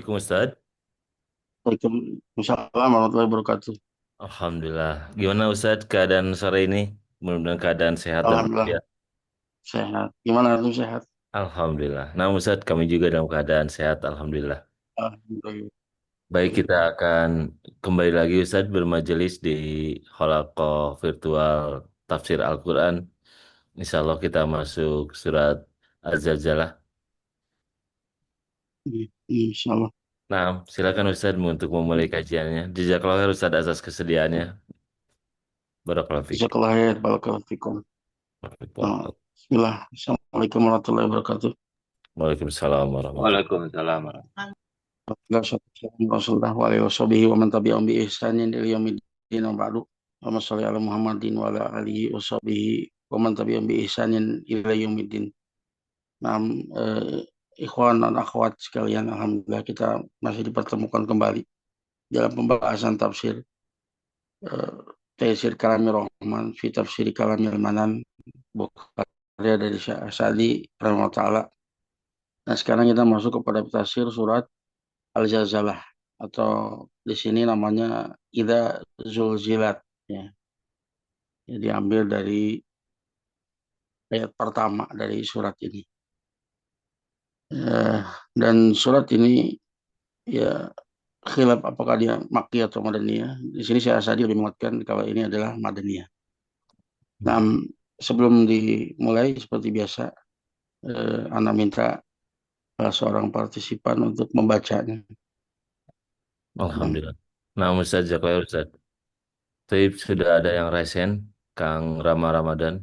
Assalamualaikum Ustaz. Waalaikumsalam warahmatullahi wabarakatuh. Alhamdulillah. Gimana Ustaz keadaan sore ini? Mudah-mudahan keadaan sehat dan Alhamdulillah walafiat. sehat. Gimana antum sehat? Alhamdulillah. Nah Ustaz, kami juga dalam keadaan sehat. Alhamdulillah. Alhamdulillah. Baik, kita akan kembali lagi Ustaz bermajelis di Halaqah virtual Tafsir Al-Quran. Insya Allah kita masuk surat Az-Zalzalah. Insyaallah. Nah, silakan Ustaz untuk memulai kajiannya. Jazakallah khair Ustaz atas kesediaannya. Barakallahu fiik. Jazakallah khair. Barakallahu fikum. Bismillah. Assalamualaikum warahmatullahi wabarakatuh. Waalaikumsalam warahmatullahi Waalaikumsalam. Alhamdulillah Rasulullah wa alihi washabihi wa man tabi'ahum bi ihsanin ila yaumiddin wa ba'du. Allahumma shalli ala Muhammadin wa ala alihi washabihi wa man tabi'ahum bi ihsanin ila yaumiddin. Nah, ikhwan dan akhwat sekalian, alhamdulillah kita masih dipertemukan kembali dalam pembahasan tafsir eh, Taisir Kalamir Rahman fi Tafsir Kalamil Manan, buku karya dari Syekh Asadi rahimahullah taala. Nah, sekarang kita masuk kepada tafsir surat Al-Zalzalah, atau di sini namanya Idza Zulzilat, ya. Jadi diambil dari ayat pertama dari surat ini. Eh, dan surat ini ya khilaf apakah dia Makki atau Madaniyah. Di sini Syekh Asadi lebih menguatkan kalau ini adalah Madaniyah. Nah, sebelum dimulai seperti biasa, Anda minta salah seorang partisipan untuk membacanya. Nah, Alhamdulillah. Nah, Ustaz Jazakallah Ustaz. Taib sudah ada yang resen, Kang Rama Ramadan.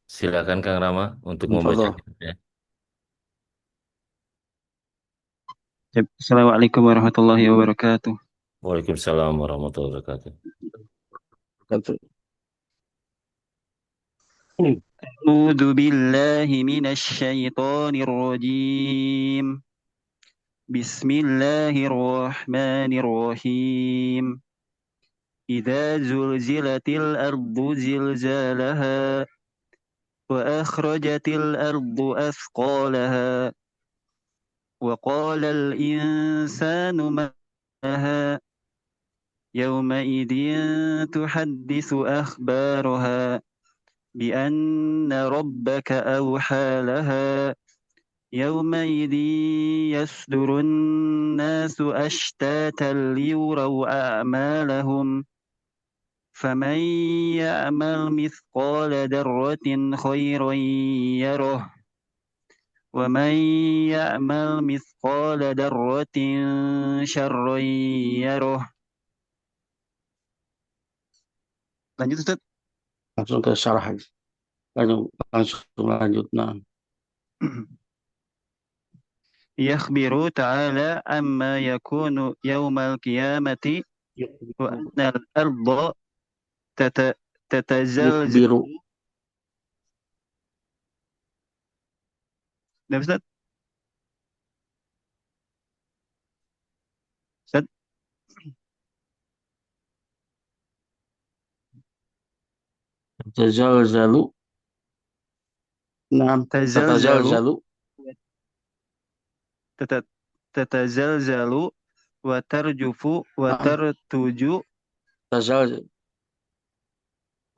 Silakan Kang Rama untuk membaca Fadol. kitabnya. Assalamualaikum warahmatullahi wabarakatuh. Waalaikumsalam warahmatullahi wabarakatuh. Kata, أعوذ بالله من الشيطان الرجيم. بسم الله الرحمن الرحيم. إذا زلزلت الأرض زلزالها وأخرجت الأرض أثقالها وقال الإنسان ما لها يومئذ تحدث أخبارها بأن ربك أوحى لها يومئذ يصدر الناس أشتاتا ليروا أعمالهم فمن يعمل مثقال ذرة خيرا يره ومن يعمل مثقال ذرة شرا يره. Lanjut Ustaz. langsung ke syarah aja. Langsung lanjut. Nah, يخبر تعالى عما يكون يوم القيامة وأن الأرض تتزلزل. biru. Nah, Ustaz. Ustaz. Tazalzalu. Nah, تزلزل tatazalzalu. تتزلزل وترجف Nah, وترتج tazal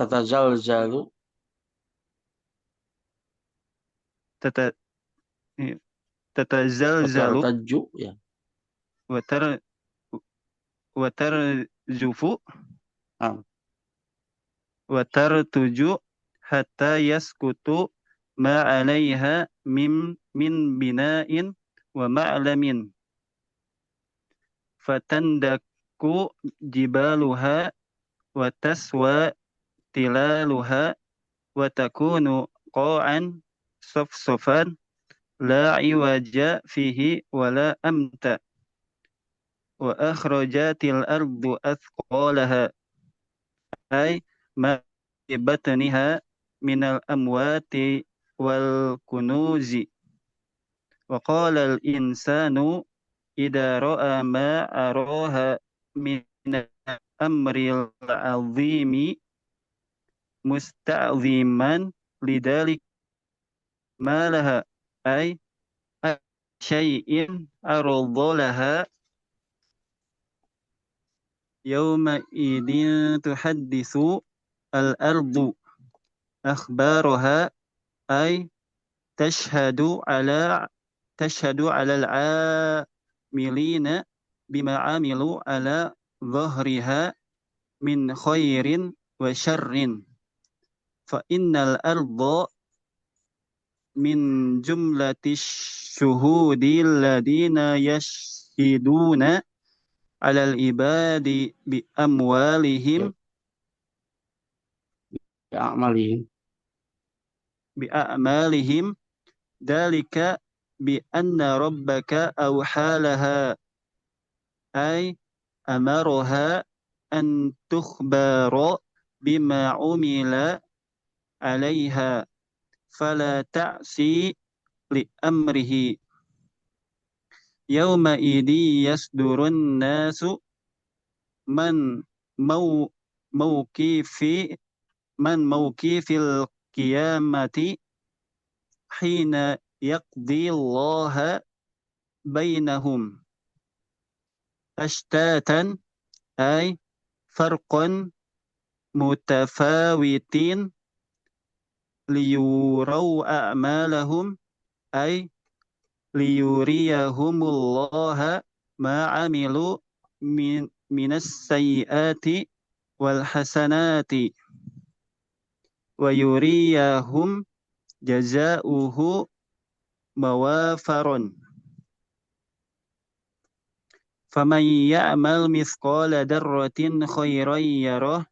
tatazalzalu. تت- تتزلزل Watartaju, ya. وتر وترجف Nah, وترتج حتى يسقط ما عليها من بناء ومعلم فتندك جبالها وتسوى تلالها وتكون قاعا صفصفا لا عوج فيه ولا أمت وأخرجت الأرض أثقالها أي ما في بطنها من الأموات والكنوز. وقال الإنسان إذا رأى ما أراها من الأمر العظيم مستعظما لذلك ما لها أي شيء أرض لها يومئذ تحدث الأرض أخبارها أي تشهد على تشهد على العاملين بما عملوا على ظهرها من خير وشر فإن الأرض من جملة الشهود الذين يشهدون على العباد بأموالهم Amalihim. بأعمالهم ذلك بأن ربك أوحى لها أي أمرها أن تخبر بما عمل عليها فلا تعصي لأمره يومئذ يصدر الناس من مو موقف من موقف القيامة حين يقضي الله بينهم أشتاتا أي فرقا متفاوتين ليروا أعمالهم أي ليريهم الله ما عملوا من السيئات والحسنات ويريهم جزاؤه موافر فمن يعمل مثقال ذرة خيرا يره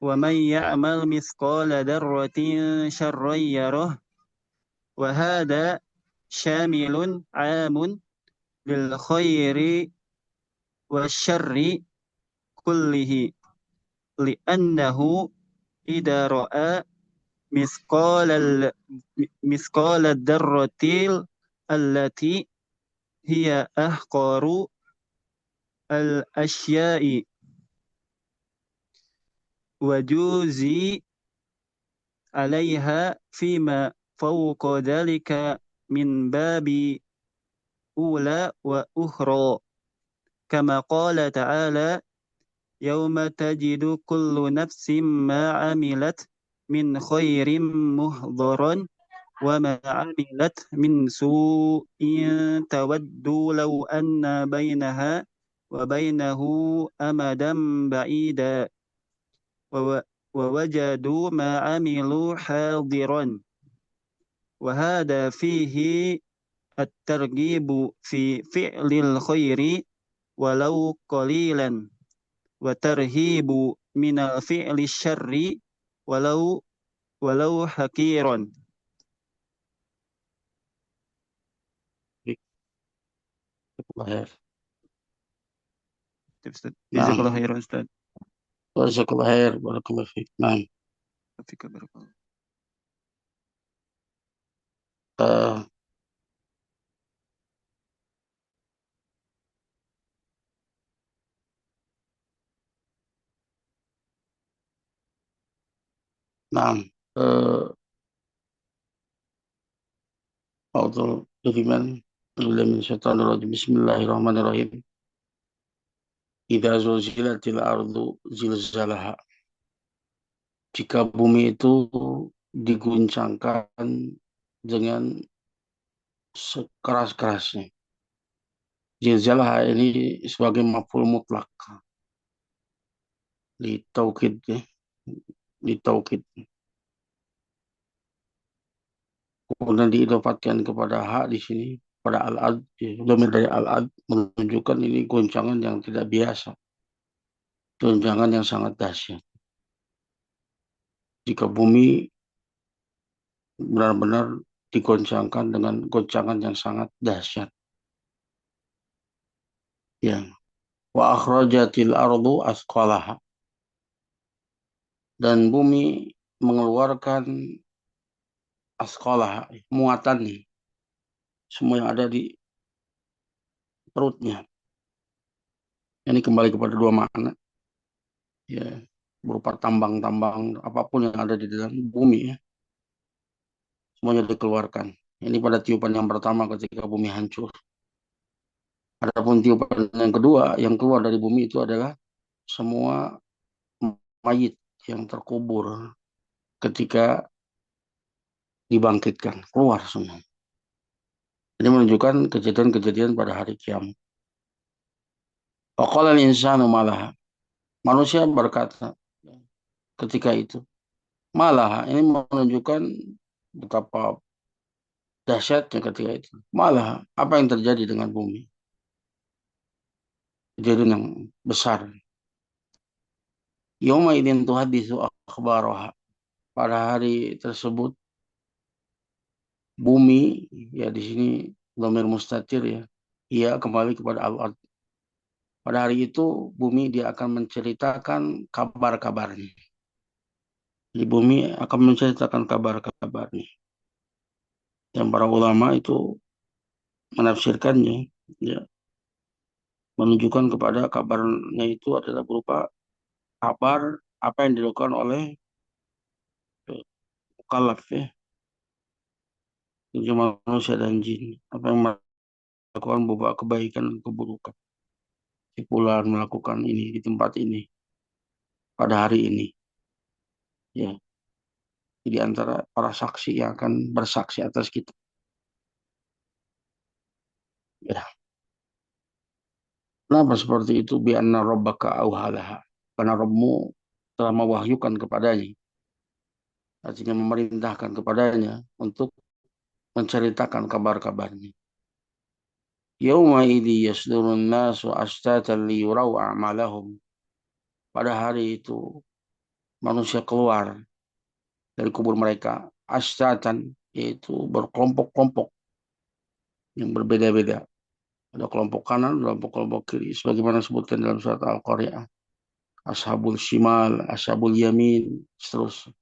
ومن يعمل مثقال ذرة شرا يره وهذا شامل عام للخير والشر كله لأنه إذا رأى مثقال الذرة التي هي أحقر الأشياء وجوزي عليها فيما فوق ذلك من باب أولى وأخرى كما قال تعالى يوم تجد كل نفس ما عملت من خير محضرا وما عملت من سوء تود لو أن بينها وبينه أمدا بعيدا ووجدوا ما عملوا حاضرا وهذا فيه الترغيب في فعل الخير ولو قليلا وترهيب من فعل الشر ولو حقيرا. Khair. Jazakallah khair Ustaz. Jazakallah khair. Barakallahu fiik. Nah, Fika barakallah. eh, nah, Autul Iman. Bismillahirrahmanirrahim. Idza zulzilatil ardu zilzalaha. Jika bumi itu diguncangkan dengan sekeras-kerasnya. Zilzalah ini sebagai maf'ul mutlak. Ditaukid ya. Ditaukid. Kemudian diidofatkan kepada hak di sini, pada al-ad, domir dari al-ad menunjukkan ini goncangan yang tidak biasa. Goncangan yang sangat dahsyat. Jika bumi benar-benar digoncangkan dengan goncangan yang sangat dahsyat. Ya. Wa akhrajatil ardu asqalaha. Dan bumi mengeluarkan asqalaha, muatannya. Semua yang ada di perutnya. Ini kembali kepada dua makna. Ya, berupa tambang-tambang apapun yang ada di dalam bumi ya. Semuanya dikeluarkan. Ini pada tiupan yang pertama ketika bumi hancur. Adapun tiupan yang kedua yang keluar dari bumi itu adalah semua mayit yang terkubur ketika dibangkitkan, keluar semua. Ini menunjukkan kejadian-kejadian pada hari kiamat. Waqala al-insanu malaha. Manusia berkata ketika itu, malah ini menunjukkan betapa dahsyatnya ketika itu. Malah apa yang terjadi dengan bumi? Kejadian yang besar. Yauma idzin tuhaditsu akhbaraha. Pada hari tersebut bumi ya di sini dhamir mustatir ya. Ia kembali kepada Allah. Pada hari itu bumi dia akan menceritakan kabar-kabarnya. Di bumi akan menceritakan kabar-kabarnya. Yang para ulama itu menafsirkannya ya menunjukkan kepada kabarnya itu adalah berupa kabar apa yang dilakukan oleh mukallaf ya, manusia dan jin, apa yang melakukan beberapa kebaikan dan keburukan. Si fulan melakukan ini di tempat ini pada hari ini. Ya, di antara para saksi yang akan bersaksi atas kita. Ya, kenapa seperti itu? Bi'anna rabbaka auhalaha. Karena Rabbmu telah mewahyukan kepadanya. Artinya memerintahkan kepadanya untuk menceritakan kabar-kabarnya. Yauma idzi yasdurun nasu ashtatan liyurau a'malahum. Pada hari itu manusia keluar dari kubur mereka ashtatan, yaitu berkelompok-kelompok yang berbeda-beda. Ada kelompok kanan, kelompok kiri, sebagaimana disebutkan dalam surat Al-Qari'ah. Ashabul shimal, ashabul yamin, seterusnya.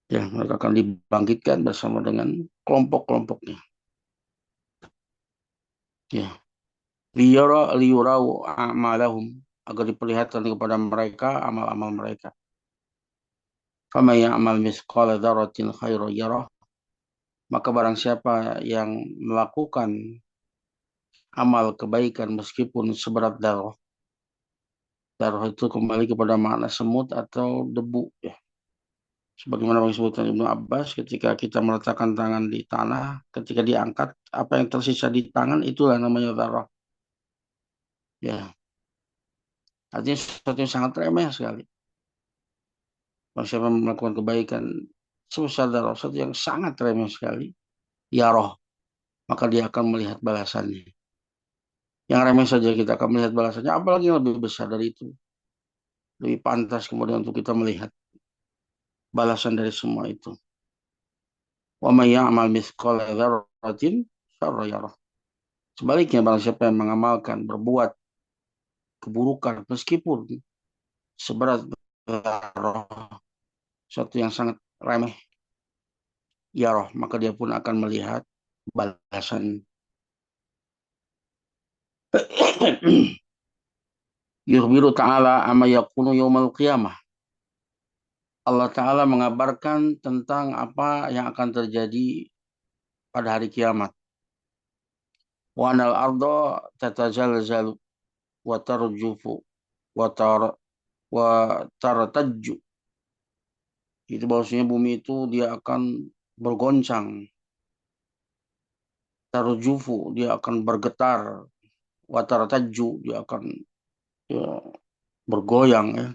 Ya, mereka akan dibangkitkan bersama dengan kelompok-kelompoknya. Ya, liyurau a'malahum, agar diperlihatkan kepada mereka amal-amal mereka. Fama ya'mal mithqala dzarratin khairan yarah. Maka barang siapa yang melakukan amal kebaikan meskipun seberat darah. Darah itu kembali kepada makna semut atau debu ya. Sebagaimana disebutkan Ibnu Abbas, ketika kita meletakkan tangan di tanah, ketika diangkat, apa yang tersisa di tangan itulah namanya darah. Ya, artinya sesuatu yang sangat remeh sekali. Kalau siapa melakukan kebaikan sebesar darah, sesuatu yang sangat remeh sekali, ya roh, maka dia akan melihat balasannya. Yang remeh saja kita akan melihat balasannya, apalagi yang lebih besar dari itu. Lebih pantas kemudian untuk kita melihat balasan dari semua itu. Wa may ya'mal mithqala dzarratin syarran yarah. Sebaliknya barang siapa yang mengamalkan berbuat keburukan meskipun seberat zarah, sesuatu yang sangat remeh, yarah, maka dia pun akan melihat balasan. Yukhbiru ta'ala amma yakunu yaumal qiyamah. Allah Ta'ala mengabarkan tentang apa yang akan terjadi pada hari kiamat. Wa anal arda tatajal wa tarjufu wa tar wa tartajju. Itu bahwasanya bumi itu dia akan bergoncang. Tarjufu, dia akan bergetar. Wa tartajju, dia akan ya, bergoyang ya.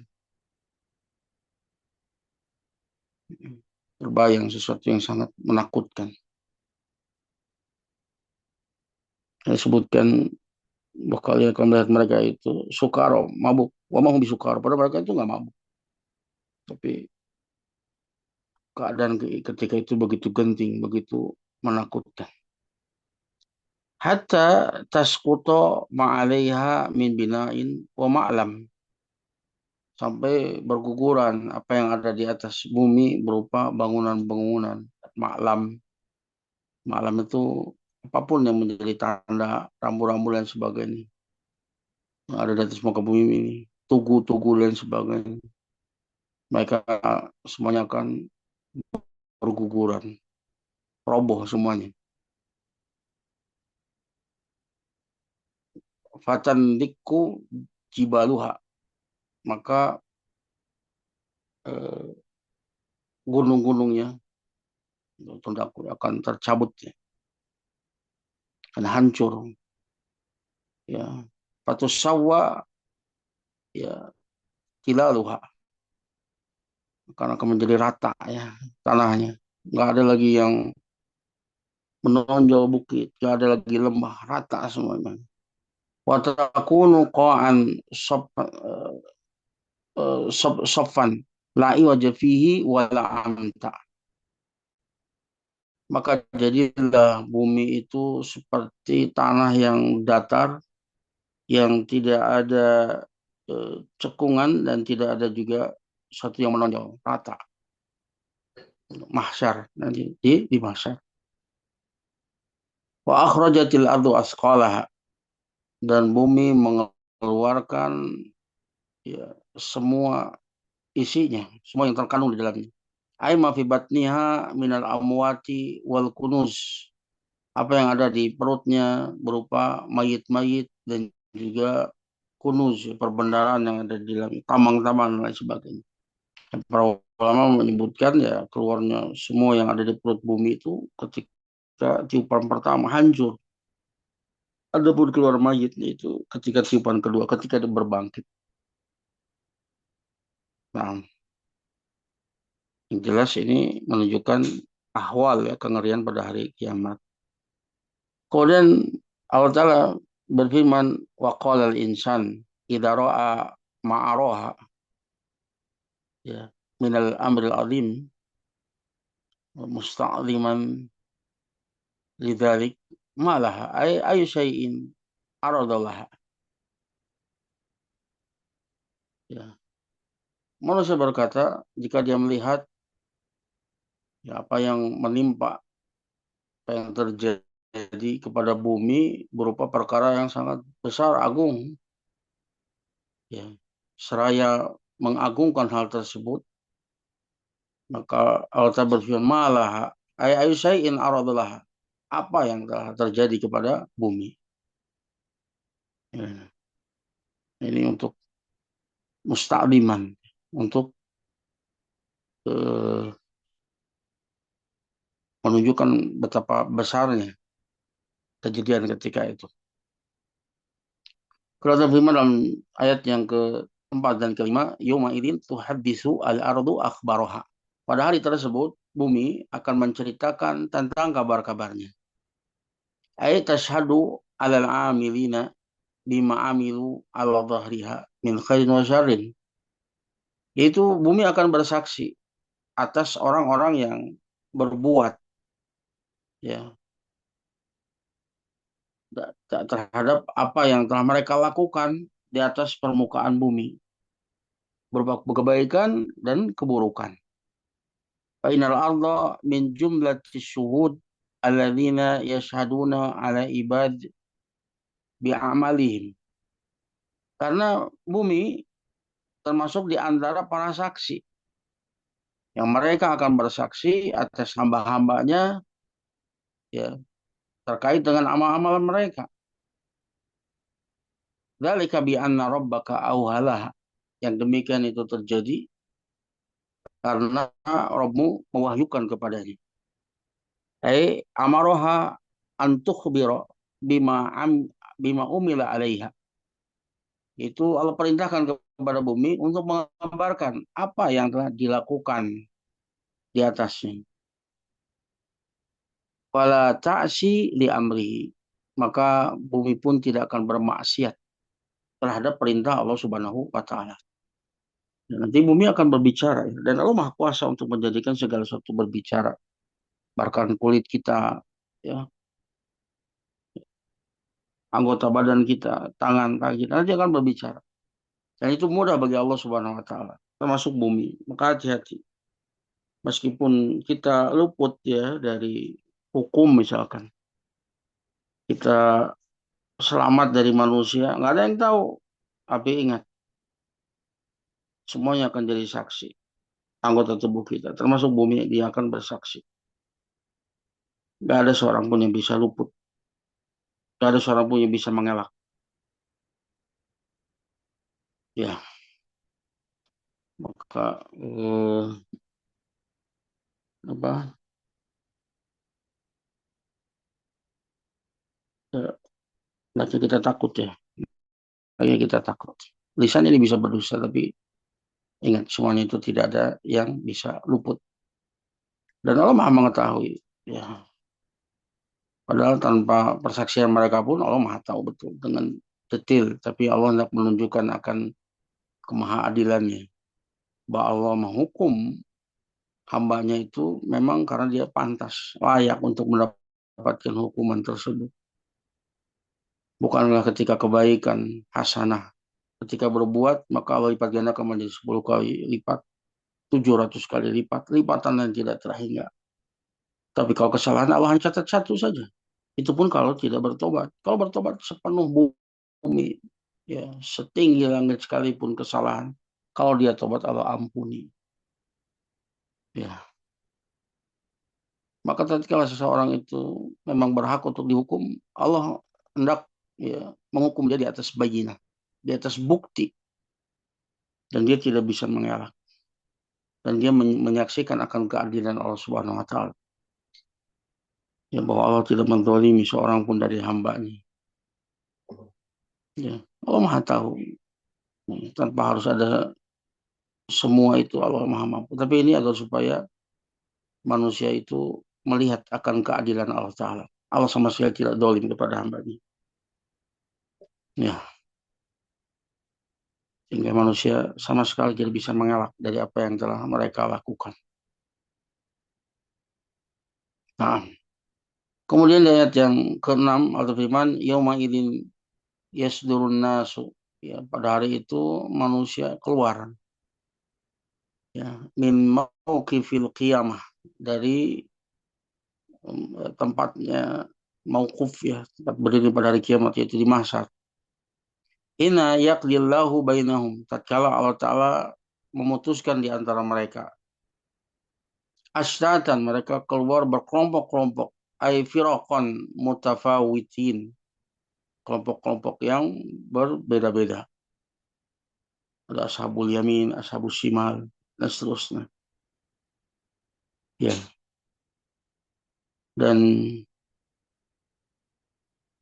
Terbayang sesuatu yang sangat menakutkan. Saya sebutkan bahwa kalian akan melihat mereka itu sukaro, mabuk. Wa mahum bisukaro. Padahal mereka itu nggak mabuk. Tapi keadaan ketika itu begitu genting, begitu menakutkan. Hatta tasquto ma'alaiha min bina'in wa ma'lam. Sampai berguguran apa yang ada di atas bumi berupa bangunan-bangunan. Ma'lam. Ma'lam itu apapun yang menjadi tanda rambu-rambu dan sebagainya. Yang ada di atas muka bumi ini. Tugu-tugu dan sebagainya. Mereka semuanya akan berguguran. Roboh semuanya. fatandiku jibaluha, maka gunung-gunungnya tundakku akan tercabut ya, akan hancur ya. Fatus sawwa ya kilaluha, karena akan menjadi rata ya tanahnya, nggak ada lagi yang menonjol bukit, nggak ada lagi lembah, rata semuanya. Wa takunu qa'an sofan la iwaja fihi wala amta, maka jadilah bumi itu seperti tanah yang datar, yang tidak ada cekungan dan tidak ada juga satu yang menonjol, rata. Mahsyar nanti di mahsyar. Wa akhrajatil ardu asqalaha, dan bumi mengeluarkan ya semua isinya, semua yang terkandung di dalamnya. Ai ma fi batniha minal amwati wal kunuz, apa yang ada di perutnya berupa mayit-mayit dan juga kunuz, perbendaharaan yang ada di dalam, tambang-tambang dan lain sebagainya. Para ulama menyebutkan ya keluarnya semua yang ada di perut bumi itu ketika tiupan pertama hancur. Adapun keluar mayitnya itu ketika tiupan kedua, ketika dia berbangkit. Nah, yang jelas ini menunjukkan ahwal ya, kengerian pada hari kiamat. Kemudian Allah Ta'ala berfirman, wa qala al-insan idza ra'a ma'araha ya minal amril azim musta'ziman lidzalik malaha ay ayu syai'in aradallah ya. Manusia berkata jika dia melihat ya apa yang menimpa, apa yang terjadi kepada bumi berupa perkara yang sangat besar agung ya, seraya mengagungkan hal tersebut, maka Allah berfirman malah ayu syai'in aradallah, apa yang telah terjadi kepada bumi ya. Ini untuk musta'liman, untuk eh, menunjukkan betapa besarnya kejadian ketika itu. Kalau terfirman dalam ayat yang keempat dan kelima, yawma idzin tuhaddisu al-ardu akhbaraha. Pada hari tersebut, bumi akan menceritakan tentang kabar-kabarnya. Ayat tashhadu alal amilina bima amilu ala dhahriha min khairin wa syarrin. Yaitu bumi akan bersaksi atas orang-orang yang berbuat ya terhadap apa yang telah mereka lakukan di atas permukaan bumi, berupa kebaikan dan keburukan. Fainal arda min jumlati syuhud alladzina yashhaduna ala ibad bi'amalihim. Karena bumi termasuk di antara para saksi yang mereka akan bersaksi atas hamba-hambanya ya terkait dengan amal-amalan mereka. Dzalika bi anna rabbaka auhalaha. Yang demikian itu terjadi karena Rabbmu mewahyukan kepadanya. Amaroha antukhbira bima umila alaiha. Itu Allah perintahkan kepada bumi untuk mengabarkan apa yang telah dilakukan di atasnya. Wala ta'si li amrihi. Maka bumi pun tidak akan bermaksiat terhadap perintah Allah Subhanahu wa taala. Dan nanti bumi akan berbicara ya. Dan Allah Maha Kuasa untuk menjadikan segala sesuatu berbicara. Bahkan kulit kita ya, anggota badan kita, tangan, kaki, nanti akan berbicara. Dan itu mudah bagi Allah Subhanahu wa taala, termasuk bumi. Maka hati-hati. Meskipun kita luput ya dari hukum misalkan, kita selamat dari manusia, nggak ada yang tahu. Tapi ingat, semuanya akan jadi saksi. Anggota tubuh kita, termasuk bumi, dia akan bersaksi. Nggak ada seorang pun yang bisa luput. Nggak ada seorang pun yang bisa mengelak. Ya, maka apa? Ya, hendaknya kita takut ya. Hendaknya kita takut. Lisan ini bisa berdosa, tapi ingat semuanya itu tidak ada yang bisa luput. Dan Allah Maha mengetahui. Ya, padahal tanpa persaksian mereka pun Allah Maha tahu betul dengan detail. Tapi Allah hendak menunjukkan akan kemahaadilannya. Bahwa Allah menghukum hambanya itu memang karena dia pantas, layak untuk mendapatkan hukuman tersebut. Bukanlah ketika kebaikan, hasanah. Ketika berbuat, maka Allah lipat gandakan menjadi 10 kali lipat, 700 kali lipat, lipatan yang tidak terhingga. Tapi kalau kesalahan Allah hanya catat satu saja. Itu pun kalau tidak bertobat. Kalau bertobat sepenuh bumi, ya setinggi langit sekalipun kesalahan, kalau dia tobat Allah ampuni. Ya, maka tatkala seseorang itu memang berhak untuk dihukum, Allah hendak ya menghukum dia di atas bayinah, di atas bukti, dan dia tidak bisa mengelak, dan dia menyaksikan akan keadilan Allah Subhanahu Wa Taala, ya bahwa Allah tidak menzalimi seorang pun dari hambanya. Ya, Allah Maha tahu, tanpa harus ada semua itu Allah Maha mampu. Tapi ini adalah supaya manusia itu melihat akan keadilan Allah Taala. Allah sama sekali tidak dolim kepada hambanya. Ya, sehingga manusia sama sekali tidak bisa mengelak dari apa yang telah mereka lakukan. Nah, kemudian di ayat yang ke-6 atau firman yauma idzin yasdurun nasu, ya pada hari itu manusia keluar ya min mauqifil qiyamah dari tempatnya mauquf ya, tempat berdiri pada hari kiamat yaitu di mahsyar. Inna yaqdillahu bainahum, tatkala Allah Ta'ala memutuskan di antara mereka. Asyratan, mereka keluar berkelompok-kelompok. Ay firaqan mutafawitin, kelompok-kelompok yang berbeda-beda. Ada ashabul yamin, ashabul shimal, dan seterusnya. Ya, dan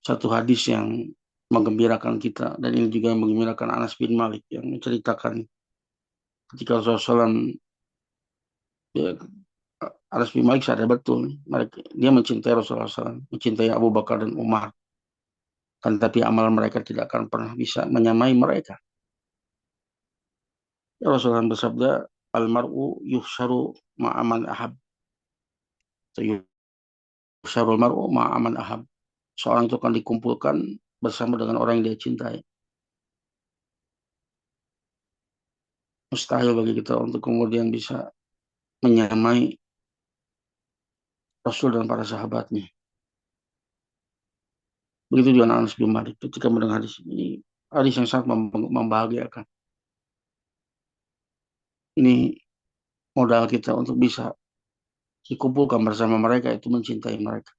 satu hadis yang menggembirakan kita, dan ini juga yang menggembirakan Anas bin Malik yang menceritakan ketika Rasulullah SAW, ya, Anas bin Malik sadar betul, dia mencintai Rasulullah SAW, mencintai Abu Bakar dan Umar, kan tapi amal mereka tidak akan pernah bisa menyamai mereka. Ya, Rasulullah bersabda, almaru yuhsyaru ma'aman ahab. Yuhsyarul mar'u ma'aman ahab. Seorang itu akan dikumpulkan bersama dengan orang yang dia cintai. Mustahil bagi kita untuk kemudian bisa menyamai Rasul dan para sahabatnya. Begitu juga Anas bin Malik ketika mendengar hadis ini, hadis yang sangat membahagiakan. Ini modal kita untuk bisa dikumpulkan bersama mereka, itu mencintai mereka,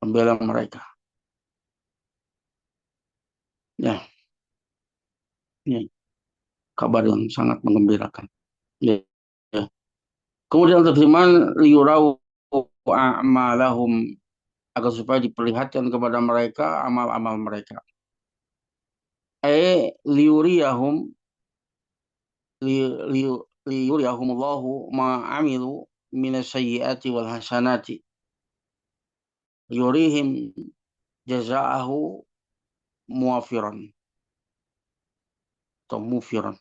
membela mereka. Ya, ini kabar yang sangat menggembirakan. Ya, ya. Kemudian terjemahan liurau a'malahum, agar supaya diperlihatkan kepada mereka amal-amal mereka. Liuriyahum liyuriyahumullahu ma amilu minasayyiati wal hasanati yurihim jazaahu muafiran atau mufiran,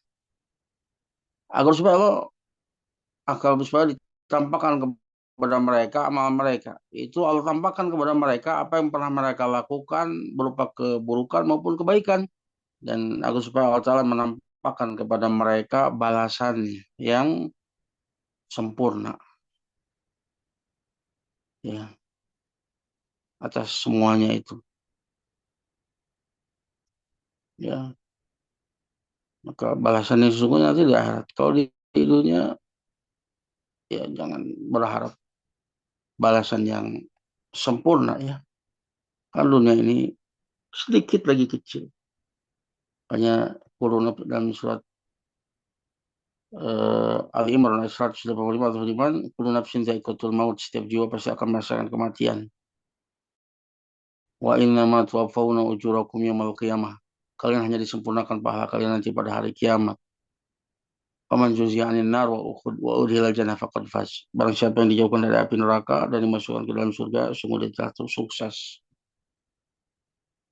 agar supaya Allah agar supaya ditampakkan kepada mereka amal mereka. Itu Allah tampakkan kepada mereka apa yang pernah mereka lakukan berupa keburukan maupun kebaikan, dan agar supaya Allah Ta'ala menampakkan kepada mereka balasan yang sempurna ya atas semuanya itu. Ya, maka balasannya sesungguhnya nanti di akhirat. Kalau di dunia ya jangan berharap balasan yang sempurna ya. Kan dunia ini sedikit lagi kecil. Makanya kurun dalam surat Al-Imran ayat 185 atau 5, kullu nafsin dha'iqatul maut, setiap jiwa pasti akan merasakan kematian. Wa innama tuwaffawna ujurakum yaumal qiyamah. Kalian hanya disempurnakan pahala kalian nanti pada hari kiamat. Faman zuziya 'anil nar wa udkhilal jannah faqad faz. Barang siapa yang dijauhkan dari api neraka dan dimasukkan ke dalam surga, sungguh dia telah sukses.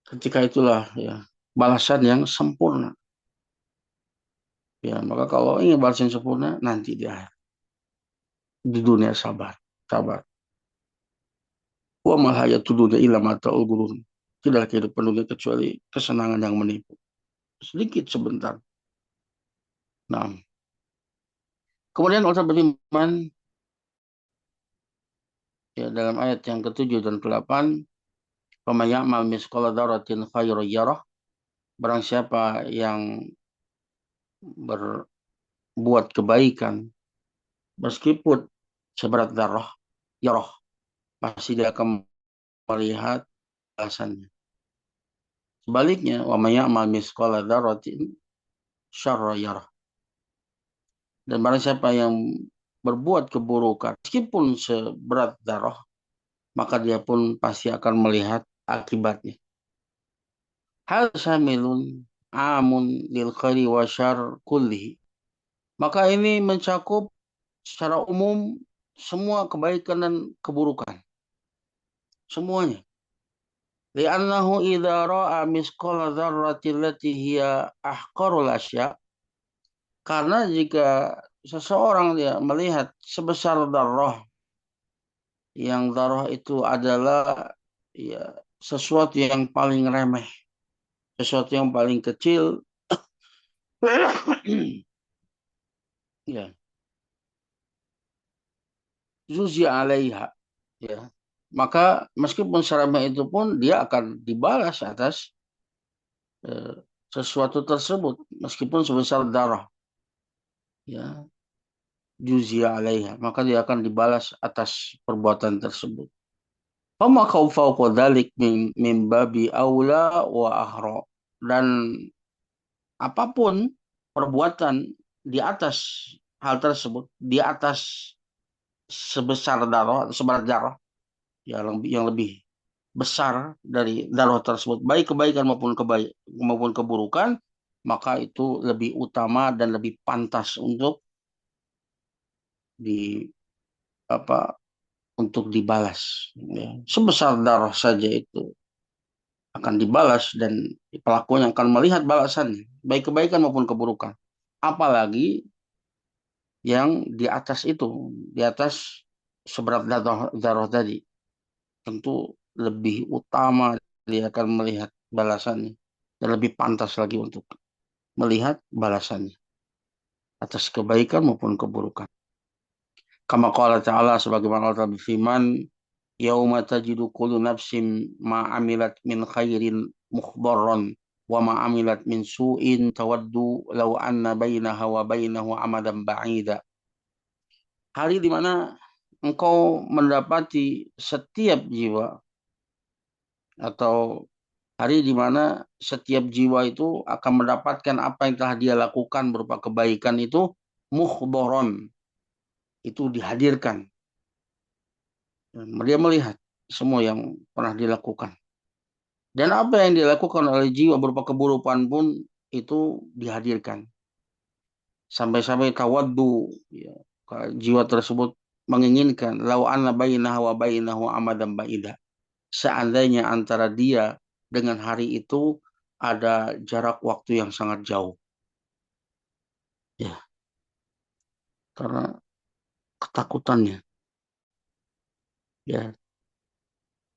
Ketika itulah ya balasan yang sempurna. Ya, maka kalau ingin balasan yang sempurna nanti di akhir. Di dunia sabar, sabar. Wa mal hayatud dunya illa mata'ul ghurur. Tidaklah kehidupan dunia kecuali kesenangan yang menipu. Sedikit sebentar. Nah, kemudian Allah berfirman ya dalam ayat yang ke-7 dan ke-8, "Faman ya'mal mithqala dzarratin khairan yarah." Barang siapa yang berbuat kebaikan meskipun seberat darah, yarah, pasti dia akan melihat balasannya. Sebaliknya, wa may ya'mal mithqala dzarratin syarran yarah. Dan barang siapa yang berbuat keburukan meskipun seberat darah, maka dia pun pasti akan melihat akibatnya. Hal syamilun amun lil khairi wa syarr kullihi. Maka ini mencakup secara umum semua kebaikan dan keburukan. Semuanya. Li'annahu idza ra'a misqala dzarratin lati hiya ahqarul asya. Karena jika seseorang dia melihat sebesar darah, yang darah itu adalah ya sesuatu yang paling remeh, sesuatu yang paling kecil, ya, zuzi alaiha, ya. Maka meskipun seremeh itu pun dia akan dibalas atas eh, sesuatu tersebut meskipun sebesar darah, ya, juzia alaiha, maka dia akan dibalas atas perbuatan tersebut. Fama khaufa dzalik min babi aula wa ahra. Dan apapun perbuatan di atas hal tersebut, di atas sebesar darah, seberat darah, yang lebih besar dari darah tersebut, baik kebaikan maupun keburukan, maka itu lebih utama dan lebih pantas untuk di apa untuk dibalas. Ya. Sebesar darah saja itu akan dibalas dan pelakunya akan melihat balasannya, baik kebaikan maupun keburukan. Apalagi yang di atas itu, di atas seberat darah tadi, tentu lebih utama dia akan melihat balasannya dan lebih pantas lagi untuk melihat balasannya atas kebaikan maupun keburukan. Kama qala ta'ala, sebagaimana Allah berfirman, yauma tajidu kullu nafsin ma amilat min khairin mukhbarran wa ma amilat min su'in tawaddu law anna bainaha wa bainahu amadan ba'ida. Hari di mana engkau mendapati setiap jiwa, atau hari di mana setiap jiwa itu akan mendapatkan apa yang telah dia lakukan berupa kebaikan itu mukhbaron, itu dihadirkan. Dan dia melihat semua yang pernah dilakukan. Dan apa yang dilakukan oleh jiwa berupa keburukan pun itu dihadirkan. Sampai-sampai tawaddu, ya, jiwa tersebut menginginkan lau anna bainahu wa bainahu amadan ba'ida. Seandainya antara dia dengan hari itu ada jarak waktu yang sangat jauh. Ya, karena ketakutannya, ya,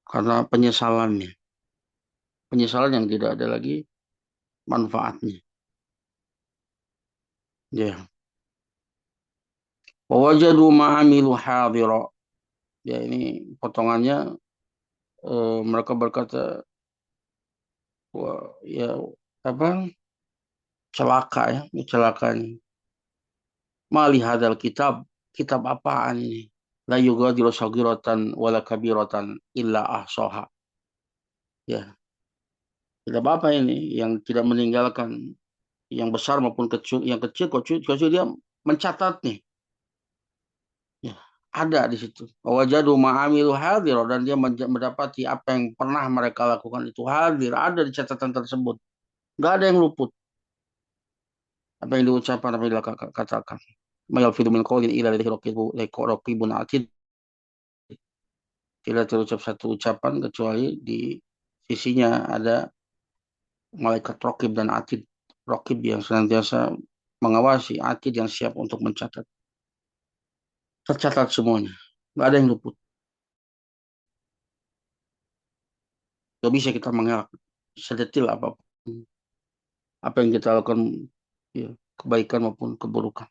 karena penyesalannya. Penyesalan yang tidak ada lagi manfaatnya. Ya. Wajadu ma'amilu hadira. Ya, ini potongannya, mereka berkata, wah, ya apa? Celaka, ya, ini celakanya. Mali hadal kitab, kitab apaan ini? La yugadiru saghiratan wala kabiratan illa ahsaha. Ya. Tidak apa-apa ini yang tidak meninggalkan yang besar maupun kecil, yang kecil, kecil dia mencatat nih. Ya, ada di situ. Wajadu ma'amilu hadir dan dia mendapati apa yang pernah mereka lakukan itu hadir, ada di catatan tersebut. Nggak ada yang luput. Apa yang diucapkan, apa yang dikatakan. Ma yalfidhu min qawlin illa ladaihi raqibun atid. Tidak terucap satu ucapan kecuali di sisinya ada malaikat raqib dan atid. Raqib yang senantiasa mengawasi, atid yang siap untuk mencatat. Tercatat semuanya. Nggak ada yang luput. Gak bisa kita mengelak sedetil apapun apa yang kita lakukan, ya, kebaikan maupun keburukan.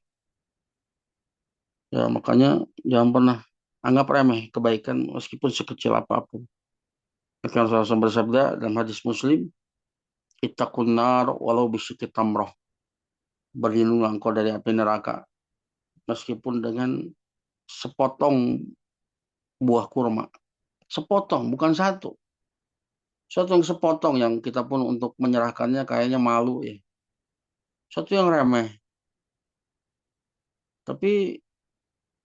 Ya, makanya jangan pernah anggap remeh kebaikan meskipun sekecil apapun. Maka Rasulullah bersabda dalam hadis Muslim, ittaqun nar walau bisyikki tamroh. Berlindunglah engkau dari api neraka meskipun dengan sepotong buah kurma. Sepotong, bukan satu. Satu yang sepotong yang kita pun untuk menyerahkannya kayaknya malu ya. Satu yang remeh. Tapi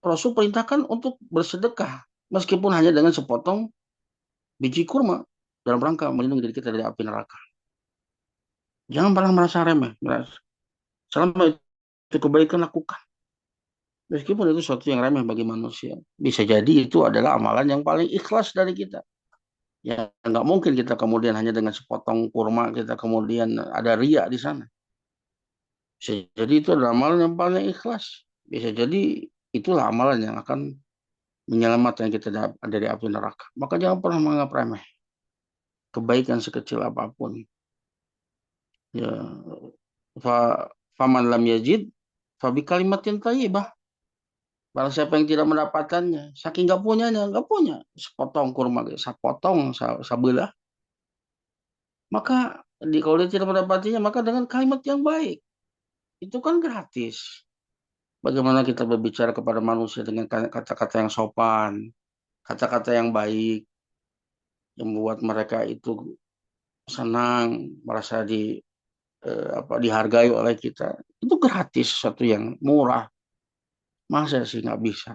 Rasul perintahkan untuk bersedekah meskipun hanya dengan sepotong biji kurma dalam rangka melindungi diri kita dari api neraka. Jangan pernah merasa remeh. Selama itu kebaikan lakukan. Meskipun itu sesuatu yang remeh bagi manusia. Bisa jadi itu adalah amalan yang paling ikhlas dari kita. Ya nggak mungkin kita kemudian hanya dengan sepotong kurma kita kemudian ada ria di sana. Bisa jadi itu adalah amalan yang paling ikhlas. Bisa jadi itulah amalan yang akan menyelamatkan kita dari api neraka. Maka jangan pernah menganggap remeh kebaikan sekecil apapun. Ya, fa faman lam yajid fa bi kalimatin thayyibah. Barang siapa yang tidak mendapatkannya, saking nggak punyanya, nggak punya sepotong kurma, sepotong sabelah, maka kalau dia tidak mendapatinya, maka dengan kalimat yang baik, itu kan gratis. Bagaimana kita berbicara kepada manusia dengan kata-kata yang sopan, kata-kata yang baik, yang membuat mereka itu senang, merasa dihargai oleh kita, itu gratis, sesuatu yang murah. Masa sih nggak bisa?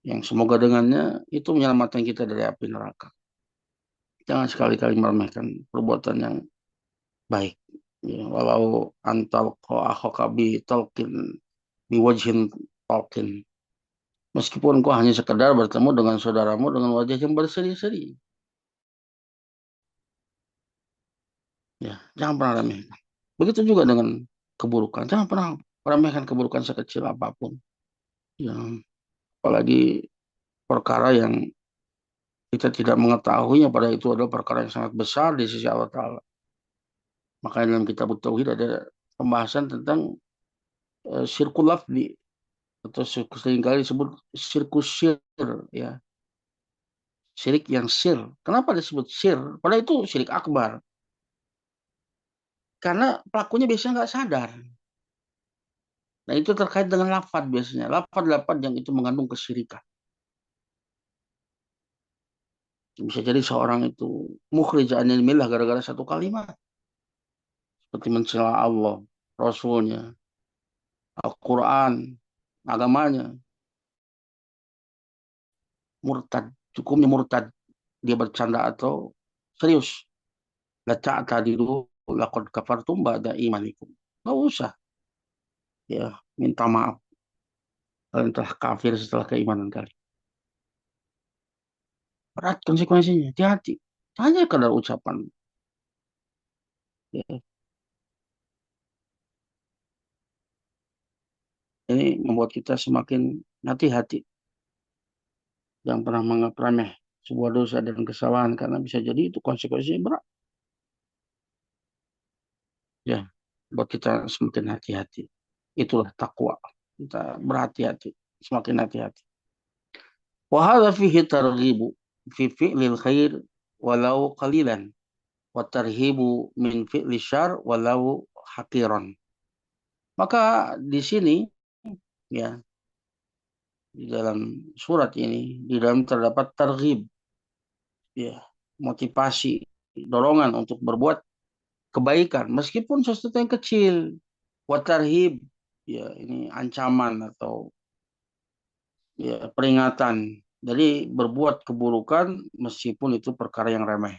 Yang semoga dengannya itu menyelamatkan kita dari api neraka. Jangan sekali-kali meremehkan perbuatan yang baik. Ya, walau antal akhaka bi talqin bi wajhin talqin. Meskipun kau hanya sekedar bertemu dengan saudaramu dengan wajah yang berseri-seri. Ya, jangan pernah remehkan. Begitu juga dengan keburukan. Jangan pernah meremehkan keburukan sekecil apapun. Ya, apalagi perkara yang kita tidak mengetahuinya pada itu adalah perkara yang sangat besar di sisi Allah Ta'ala. Makanya dalam kitab Tauhid ada pembahasan tentang syirkul lafzi atau seringkali disebut sirkus sir, ya, syirik yang sir. Kenapa disebut sir? Padahal itu syirik akbar. Karena pelakunya biasanya nggak sadar. Nah itu terkait dengan lafad biasanya. Lafad-lafad yang itu mengandung kesyirikan. Bisa jadi seorang itu mukhrij anil millah gara-gara satu kalimat. Seperti mencela Allah, Rasulnya, Al-Quran, agamanya. Murtad. Hukumnya murtad. Dia bercanda atau serius. La ta'tadiru laqad kafartum ba'da imanikum. Nggak usah. Ya, minta maaf. Kalian telah kafir setelah keimanan kalian. Berat konsekuensinya. Hati-hati. Hanya kadar ucapan. Ya, ini membuat kita semakin hati-hati. Jangan pernah menganggap remeh sebuah dosa dan kesalahan. Karena bisa jadi itu konsekuensinya berat. Ya, buat kita semakin hati-hati. Itulah takwa. Kita berhati-hati. Semakin hati-hati. Wahada fihi targhibu fi fi'lil khair walau qalilan wa tarhibu min fi'li syar walau haqiran. Maka di sini ya di dalam surat ini di dalam terdapat targhib, ya, motivasi dorongan untuk berbuat kebaikan meskipun sesuatu yang kecil. Watarhib, ya ini ancaman atau ya peringatan. Jadi berbuat keburukan meskipun itu perkara yang remeh.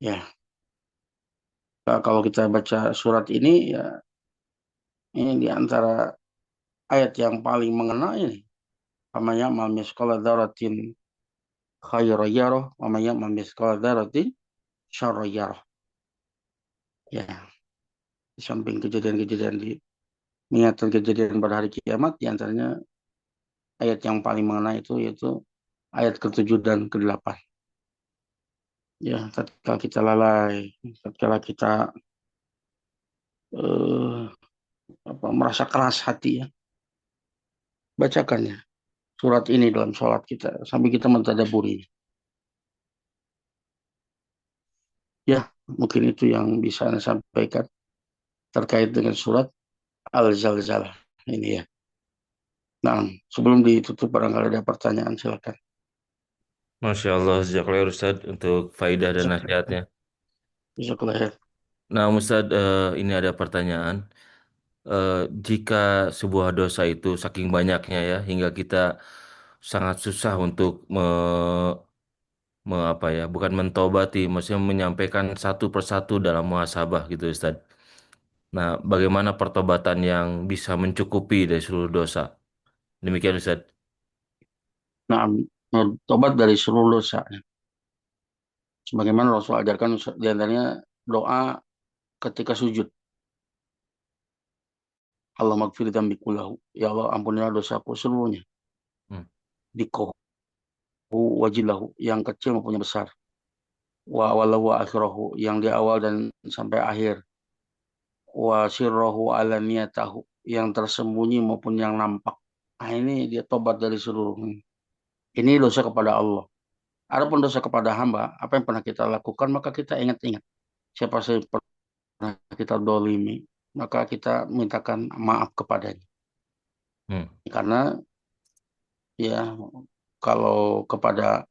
Ya, kalau kita baca surat ini ya ini di antara ayat yang paling mengena ini. Faman ya'mal mithqala dzarratin khairan yarah wa man ya'mal mithqala dzarratin syarran yarah. Ya, di samping kejadian-kejadian di mengingatkan kejadian pada hari kiamat di antaranya ayat yang paling mengena itu yaitu ayat ke-7 dan ke-8. Ya, tatkala kita lalai, tatkala kita eh, merasa keras hati ya, bacakannya surat ini dalam sholat kita sambil kita mentadaburi. Ya, mungkin itu yang bisa Anda sampaikan terkait dengan surat Al-Zalzalah ini ya. Nah, sebelum ditutup barangkali ada pertanyaan silakan. Masya Allah, jazakallah Ustaz untuk faidah dan nasihatnya. Bisa kelihatan. Nah, Ustaz, ini ada pertanyaan. Eh, Jika sebuah dosa itu saking banyaknya ya, hingga kita sangat susah untuk apa ya, bukan mentobati, maksudnya menyampaikan satu persatu dalam muhasabah gitu, Ustaz. Nah, bagaimana pertobatan yang bisa mencukupi dari seluruh dosa? Demikian, Ustaz. Nah, tobat dari seluruh dosa. Sebagaimana Rasul ajarkan di antaranya doa ketika sujud. Allah magfir dzambi kullahu. Ya Allah ampunilah dosaku seluruhnya. Hmm. Dikohu wajilahu. Yang kecil maupun yang besar. Wa awalahu wa akhirahu. Yang di awal dan sampai akhir. Wa sirrahu alaniyatahu. Yang tersembunyi maupun yang nampak. Nah ini dia tobat dari seluruhnya. Ini dosa kepada Allah. Adapun dosa kepada hamba, apa yang pernah kita lakukan, maka kita ingat-ingat. Siapa saja yang pernah kita dolimi, maka kita mintakan maaf kepadanya. Hmm. Karena ya kalau kepada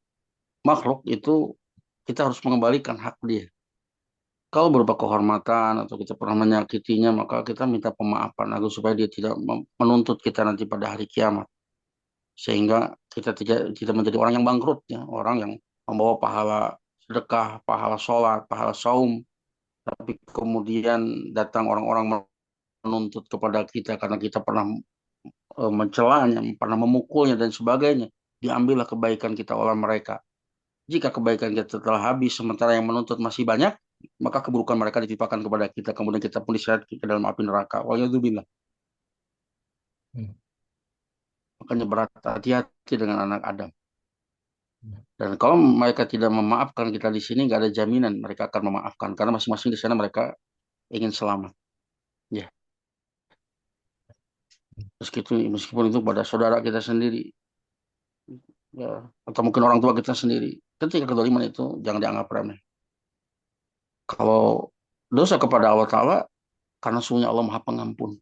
makhluk itu kita harus mengembalikan hak dia. Kalau berupa kehormatan atau kita pernah menyakitinya, maka kita minta pemaafan agar supaya dia tidak menuntut kita nanti pada hari kiamat. Sehingga kita tidak menjadi orang yang bangkrut, ya, orang yang membawa pahala sedekah, pahala sholat, pahala saum, tapi kemudian datang orang-orang menuntut kepada kita karena kita pernah mencelanya, pernah memukulnya dan sebagainya. Diambillah kebaikan kita oleh mereka. Jika kebaikan kita telah habis, sementara yang menuntut masih banyak, maka keburukan mereka ditimpakan kepada kita. Kemudian kita pun diseret ke dalam api neraka. Waliyadzubillah. Hmm. Makanya berat hati-hati dengan anak Adam. Dan kalau mereka tidak memaafkan kita di sini, nggak ada jaminan mereka akan memaafkan. Karena masing-masing di sana mereka ingin selamat. Ya, meskipun itu pada saudara kita sendiri, ya, atau mungkin orang tua kita sendiri. Ketika kedoliman itu jangan dianggap remeh. Kalau dosa kepada Allah Ta'ala, karena sungguhnya Allah Maha Pengampun.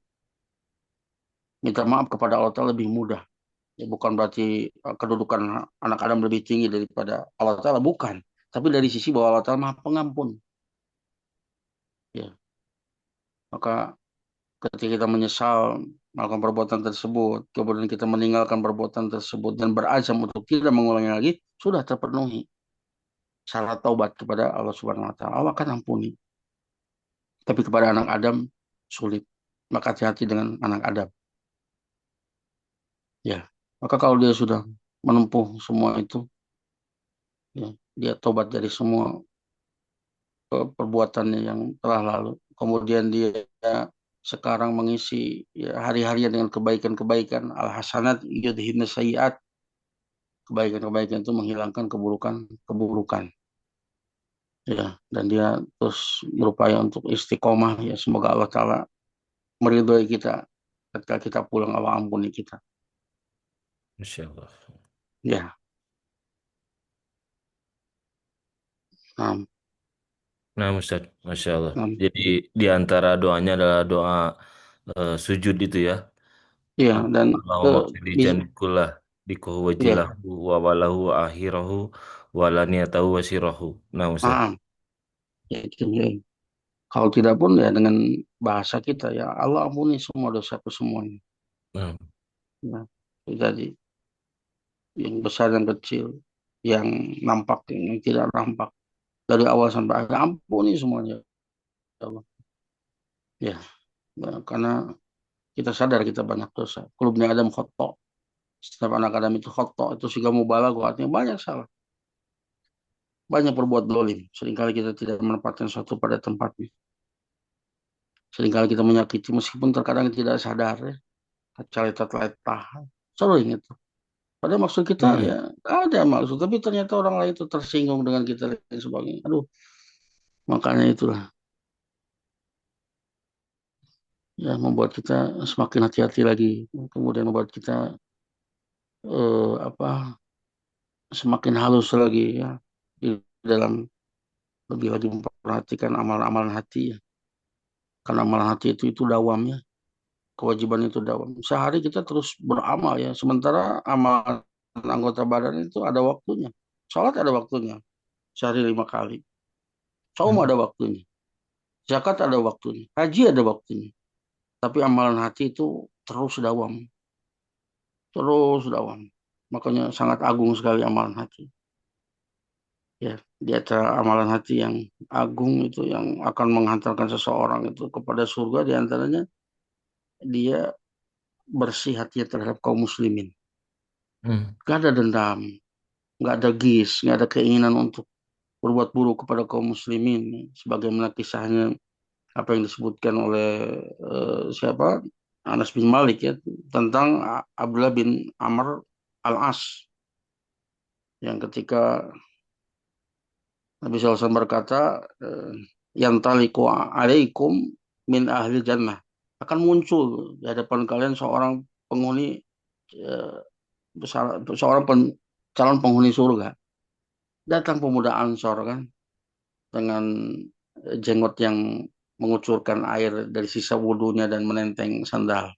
Minta maaf kepada Allah Ta'ala lebih mudah. Ya, bukan berarti kedudukan anak Adam lebih tinggi daripada Allah Ta'ala, bukan. Tapi dari sisi bahwa Allah Ta'ala Maha Pengampun. Ya, maka ketika kita menyesal melakukan perbuatan tersebut, kemudian kita meninggalkan perbuatan tersebut dan berazam untuk tidak mengulangi lagi, sudah terpenuhi syarat taubat kepada Allah Subhanahu wa taala. Allah akan ampuni. Tapi kepada anak Adam sulit. Maka hati-hati dengan anak Adam. Ya. Maka kalau dia sudah menempuh semua itu, ya, dia tobat dari semua perbuatannya yang telah lalu. Kemudian dia sekarang mengisi ya, hari-harian dengan kebaikan-kebaikan. Al-hasanat yudhibna sayiat. Kebaikan-kebaikan itu menghilangkan keburukan-keburukan. Ya, dan dia terus berupaya untuk istiqomah. Ya, semoga Allah Ta'ala meridhoi kita ketika kita pulang, Allah ampuni kita. Masya Allah. Ya, nah, Nah, Ustaz, Masya Allah. nah, Jadi di antara doanya adalah doa sujud itu ya. ya dan Allahumma qfirli bis- dzanbi kullah. dikuhu Iya, wajilahu wa walahu wa akhirahu wa laniyatahu wa sirahu. Nah, Ustaz. nah, ya, itu ya. Kalau tidak pun ya dengan bahasa kita ya Allah ampuni semua dosaku semuanya. Hmm. Ya, itu tadi yang besar yang kecil, yang nampak yang tidak nampak dari awal sampai akhir ampuni semuanya ya Allah. Ya, karena kita sadar kita banyak dosa. Kulubnya Adam khoto. Setiap anak Adam itu khoto. Itu juga mubalaghah artinya banyak salah. Banyak berbuat dolim. Seringkali kita tidak menempatkan sesuatu pada tempatnya. Seringkali kita menyakiti meskipun terkadang tidak sadar ya. Calita-calita. Sering itu. Padahal maksud kita Hmm. ya ada maksud. Tapi ternyata orang lain itu tersinggung dengan kita dan sebagainya. Aduh, makanya itulah ya membuat kita semakin hati-hati lagi. Kemudian membuat kita apa semakin halus lagi ya di dalam lebih lagi memperhatikan amalan-amalan hati ya. Karena amalan hati itu dawam ya. Kewajiban itu dawam. Sehari kita terus beramal ya. Sementara amalan anggota badan itu ada waktunya. Sholat ada waktunya. Sehari 5 kali. Saum Hmm. ada waktunya. Zakat ada waktunya. Haji ada waktunya. Tapi amalan hati itu terus dawam. Terus dawam. Makanya sangat agung sekali amalan hati. Ya, di antara amalan hati yang agung itu yang akan menghantarkan seseorang itu kepada surga di antaranya dia bersih hatinya terhadap kaum muslimin. Hmm. Gak ada dendam, gak ada gis, gak ada keinginan untuk berbuat buruk kepada kaum muslimin. Sebagaimana kisahnya apa yang disebutkan oleh siapa Anas bin Malik ya tentang Abdullah bin Amr al-As yang ketika Nabi SAW berkata yang taliku alaikum min ahli jannah akan muncul di hadapan kalian seorang penghuni eh, seorang calon penghuni surga. Datang pemuda Ansor kan dengan jenggot yang mengucurkan air dari sisa wudhunya dan menenteng sandal.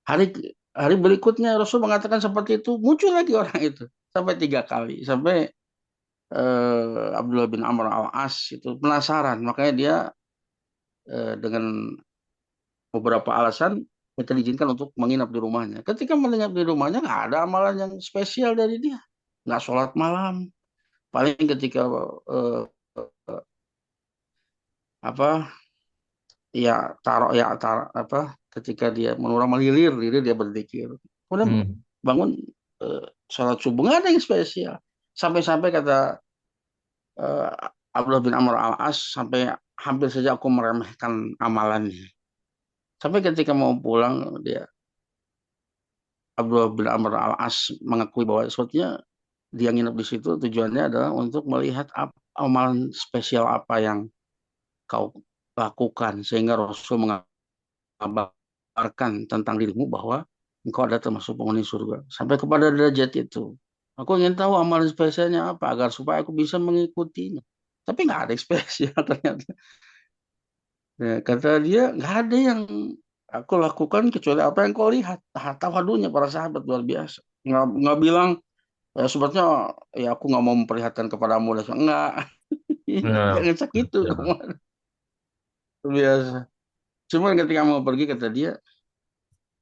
Hari hari berikutnya Rasul mengatakan seperti itu, muncul lagi orang itu sampai 3 kali, sampai Abdullah bin Amr al-As itu penasaran, makanya dia dengan beberapa alasan minta diizinkan untuk menginap di rumahnya. Ketika menginap di rumahnya nggak ada amalan yang spesial dari dia, nggak sholat malam, paling ketika eh, apa ya taruh apa ketika dia menurut melilir lilir dia berzikir kemudian Hmm. bangun eh, sholat subuh nggak ada yang spesial sampai-sampai kata eh, Abdullah bin Amr al-As sampai hampir saja aku meremehkan amalannya sampai ketika mau pulang dia Abdullah bin Amr al-As mengakui bahwa sebetulnya dia nginep di situ tujuannya adalah untuk melihat amalan spesial apa yang kau lakukan sehingga Rasul mengabarkan tentang dirimu bahwa engkau ada termasuk penghuni surga. Sampai kepada derajat itu. Aku ingin tahu amalan spesialnya apa agar supaya aku bisa mengikutinya. Tapi nggak ada yang spesial ternyata. Ya, kata dia nggak ada yang aku lakukan kecuali apa yang kau lihat. Tawadunya para sahabat luar biasa. Nggak bilang ya sebetulnya ya aku nggak mau memperlihatkan kepadamu. Enggak. Nah, Jangan sakit itu betul. kemana. Biasa. Cuma ketika mau pergi kata dia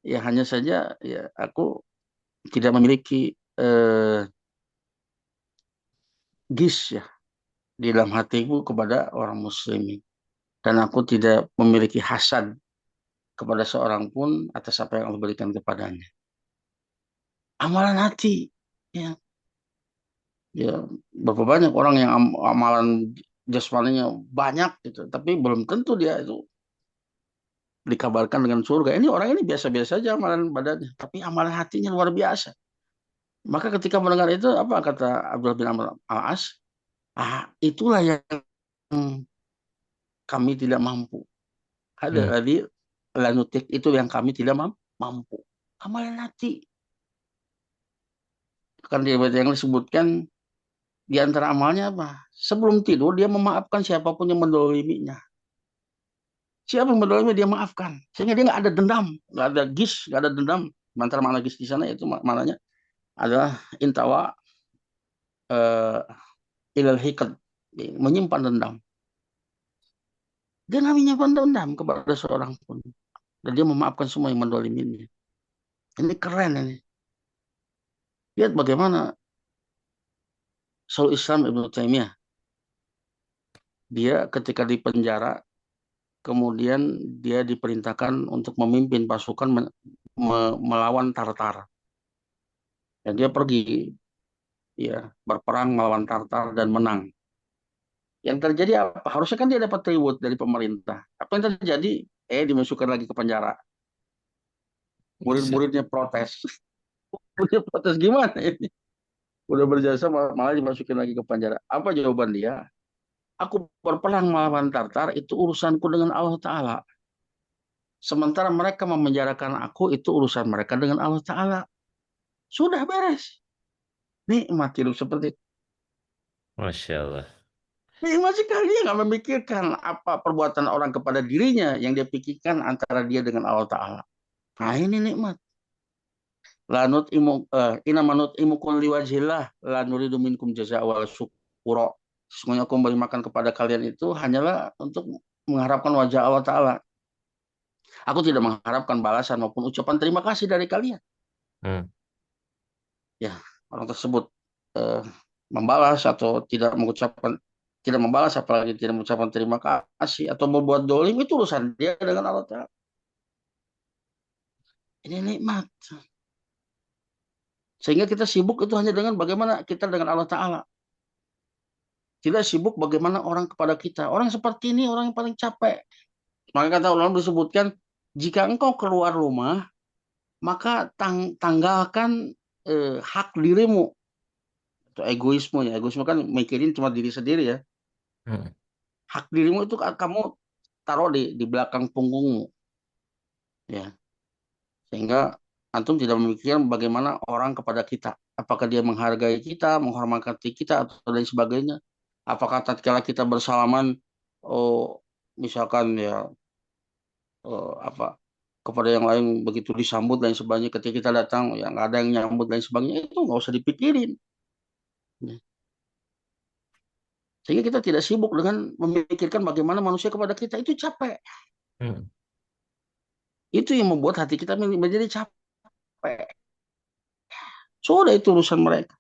ya hanya saja ya aku tidak memiliki eh, gis ya di dalam hatiku kepada orang muslimin dan aku tidak memiliki hasad kepada seorang pun atas apa yang Allah berikan kepadanya. Amalan hati ya, ya berapa banyak orang yang amalan jasmaninya banyak gitu, tapi belum tentu dia itu dikabarkan dengan surga. Ini orang ini biasa-biasa aja amalan badannya, tapi amalan hatinya luar biasa. Maka ketika mendengar itu apa kata Abdullah bin Amr al-As? Itulah yang kami tidak mampu. Ada Hmm. tadi lanutik itu yang kami tidak mampu. Amalan hati. Kan di ayat yang disebutkan di antara amalnya apa? Sebelum tidur dia memaafkan siapapun yang mendoliminya. Siapa yang mendolimi dia maafkan. Sehingga dia nggak ada dendam, nggak ada gis, nggak ada dendam. Antara mana gis di sana itu maknanya adalah intawa eh, ilal hikad, menyimpan dendam. Dia nggak menyimpan dendam kepada seorang pun. Dan dia memaafkan semua yang mendoliminya. Ini keren ini. Lihat bagaimana Syekhul Islam Ibnu Taimiyah. Dia ketika di penjara, kemudian dia diperintahkan untuk memimpin pasukan melawan Tartar. Dan dia pergi ya berperang melawan Tartar dan menang. Yang terjadi apa? Harusnya kan dia dapat reward dari pemerintah. Apa yang terjadi? Dimasukkan lagi ke penjara. Murid-muridnya protes. Muridnya protes gimana ini? Udah berjasa malah dimasukin lagi ke penjara. Apa jawaban dia? Aku berperang melawan Tartar itu urusanku dengan Allah Ta'ala. Sementara mereka memenjarakan aku itu urusan mereka dengan Allah Ta'ala. Sudah beres. Nikmat hidup seperti itu. Masya Allah. Nikmat sekali dia nggak memikirkan apa perbuatan orang kepada dirinya yang dia pikirkan antara dia dengan Allah Ta'ala. Nah ini nikmat. Lanut imu inamanut imukun liwajillah la nuridu minkum jaza wal syukura. Sesungguhnya aku memberi makan kepada kalian itu hanyalah untuk mengharapkan wajah Allah Ta'ala. Aku tidak mengharapkan balasan maupun ucapan terima kasih dari kalian. Hmm. Ya, orang tersebut eh, membalas atau tidak membalas apalagi tidak mengucapkan terima kasih atau membuat dolim itu urusan dia dengan Allah Ta'ala. Ini nikmat. Sehingga kita sibuk itu hanya dengan bagaimana kita dengan Allah Ta'ala. Tidak sibuk bagaimana orang kepada kita. Orang seperti ini orang yang paling capek. Maka kata ulama disebutkan, jika engkau keluar rumah, maka tanggalkan hak dirimu. Itu egoisme ya. Egoisme kan mikirin cuma diri sendiri ya. Hmm. Hak dirimu itu kamu taruh di belakang punggungmu. Ya. Sehingga antum tidak memikirkan bagaimana orang kepada kita. Apakah dia menghargai kita, menghormati kita, atau lain sebagainya. Apakah tatkala kita bersalaman, oh, misalkan ya apa kepada yang lain begitu disambut dan sebagainya ketika kita datang ya nggak ada yang nyambut dan sebagainya itu nggak usah dipikirin. Ya. Sehingga kita tidak sibuk dengan memikirkan bagaimana manusia kepada kita itu capek. Hmm. Itu yang membuat hati kita menjadi capek. Sudah itu urusan mereka.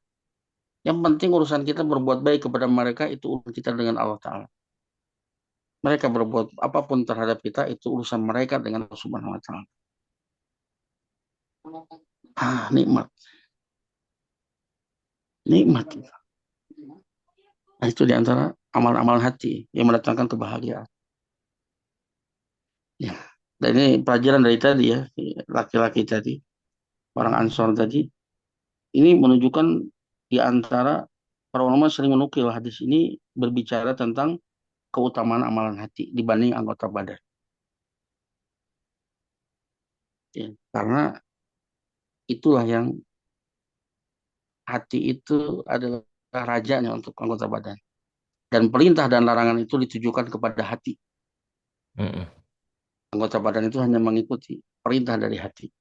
Yang penting urusan kita berbuat baik kepada mereka itu urusan kita dengan Allah Ta'ala. Mereka berbuat apapun terhadap kita itu urusan mereka dengan Allah Subhanahu Wa Ta'ala. Nikmat, nikmat. Nah, itu diantara amal-amal hati yang mendatangkan kebahagiaan. Ya. Dan ini pelajaran dari tadi ya, laki-laki tadi, orang Ansor tadi, ini menunjukkan di antara para ulama sering menukil hadis ini berbicara tentang keutamaan amalan hati dibanding anggota badan. Ya, karena itulah yang hati itu adalah rajanya untuk anggota badan. Dan perintah dan larangan itu ditujukan kepada hati. Hmm. Anggota badan itu hanya mengikuti perintah dari hati.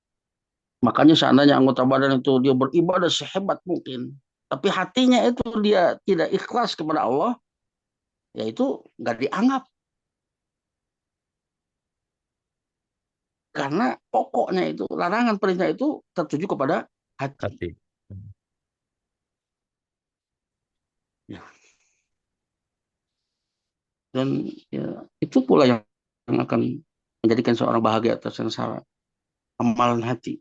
Makanya seandainya anggota badan itu dia beribadah sehebat mungkin, tapi hatinya itu dia tidak ikhlas kepada Allah, ya itu nggak dianggap. Karena pokoknya itu, larangan perintah itu tertuju kepada hati. Hati. Hmm. Ya. Dan ya, itu pula yang akan menjadikan seorang bahagia atau sengsara. Amalan hati.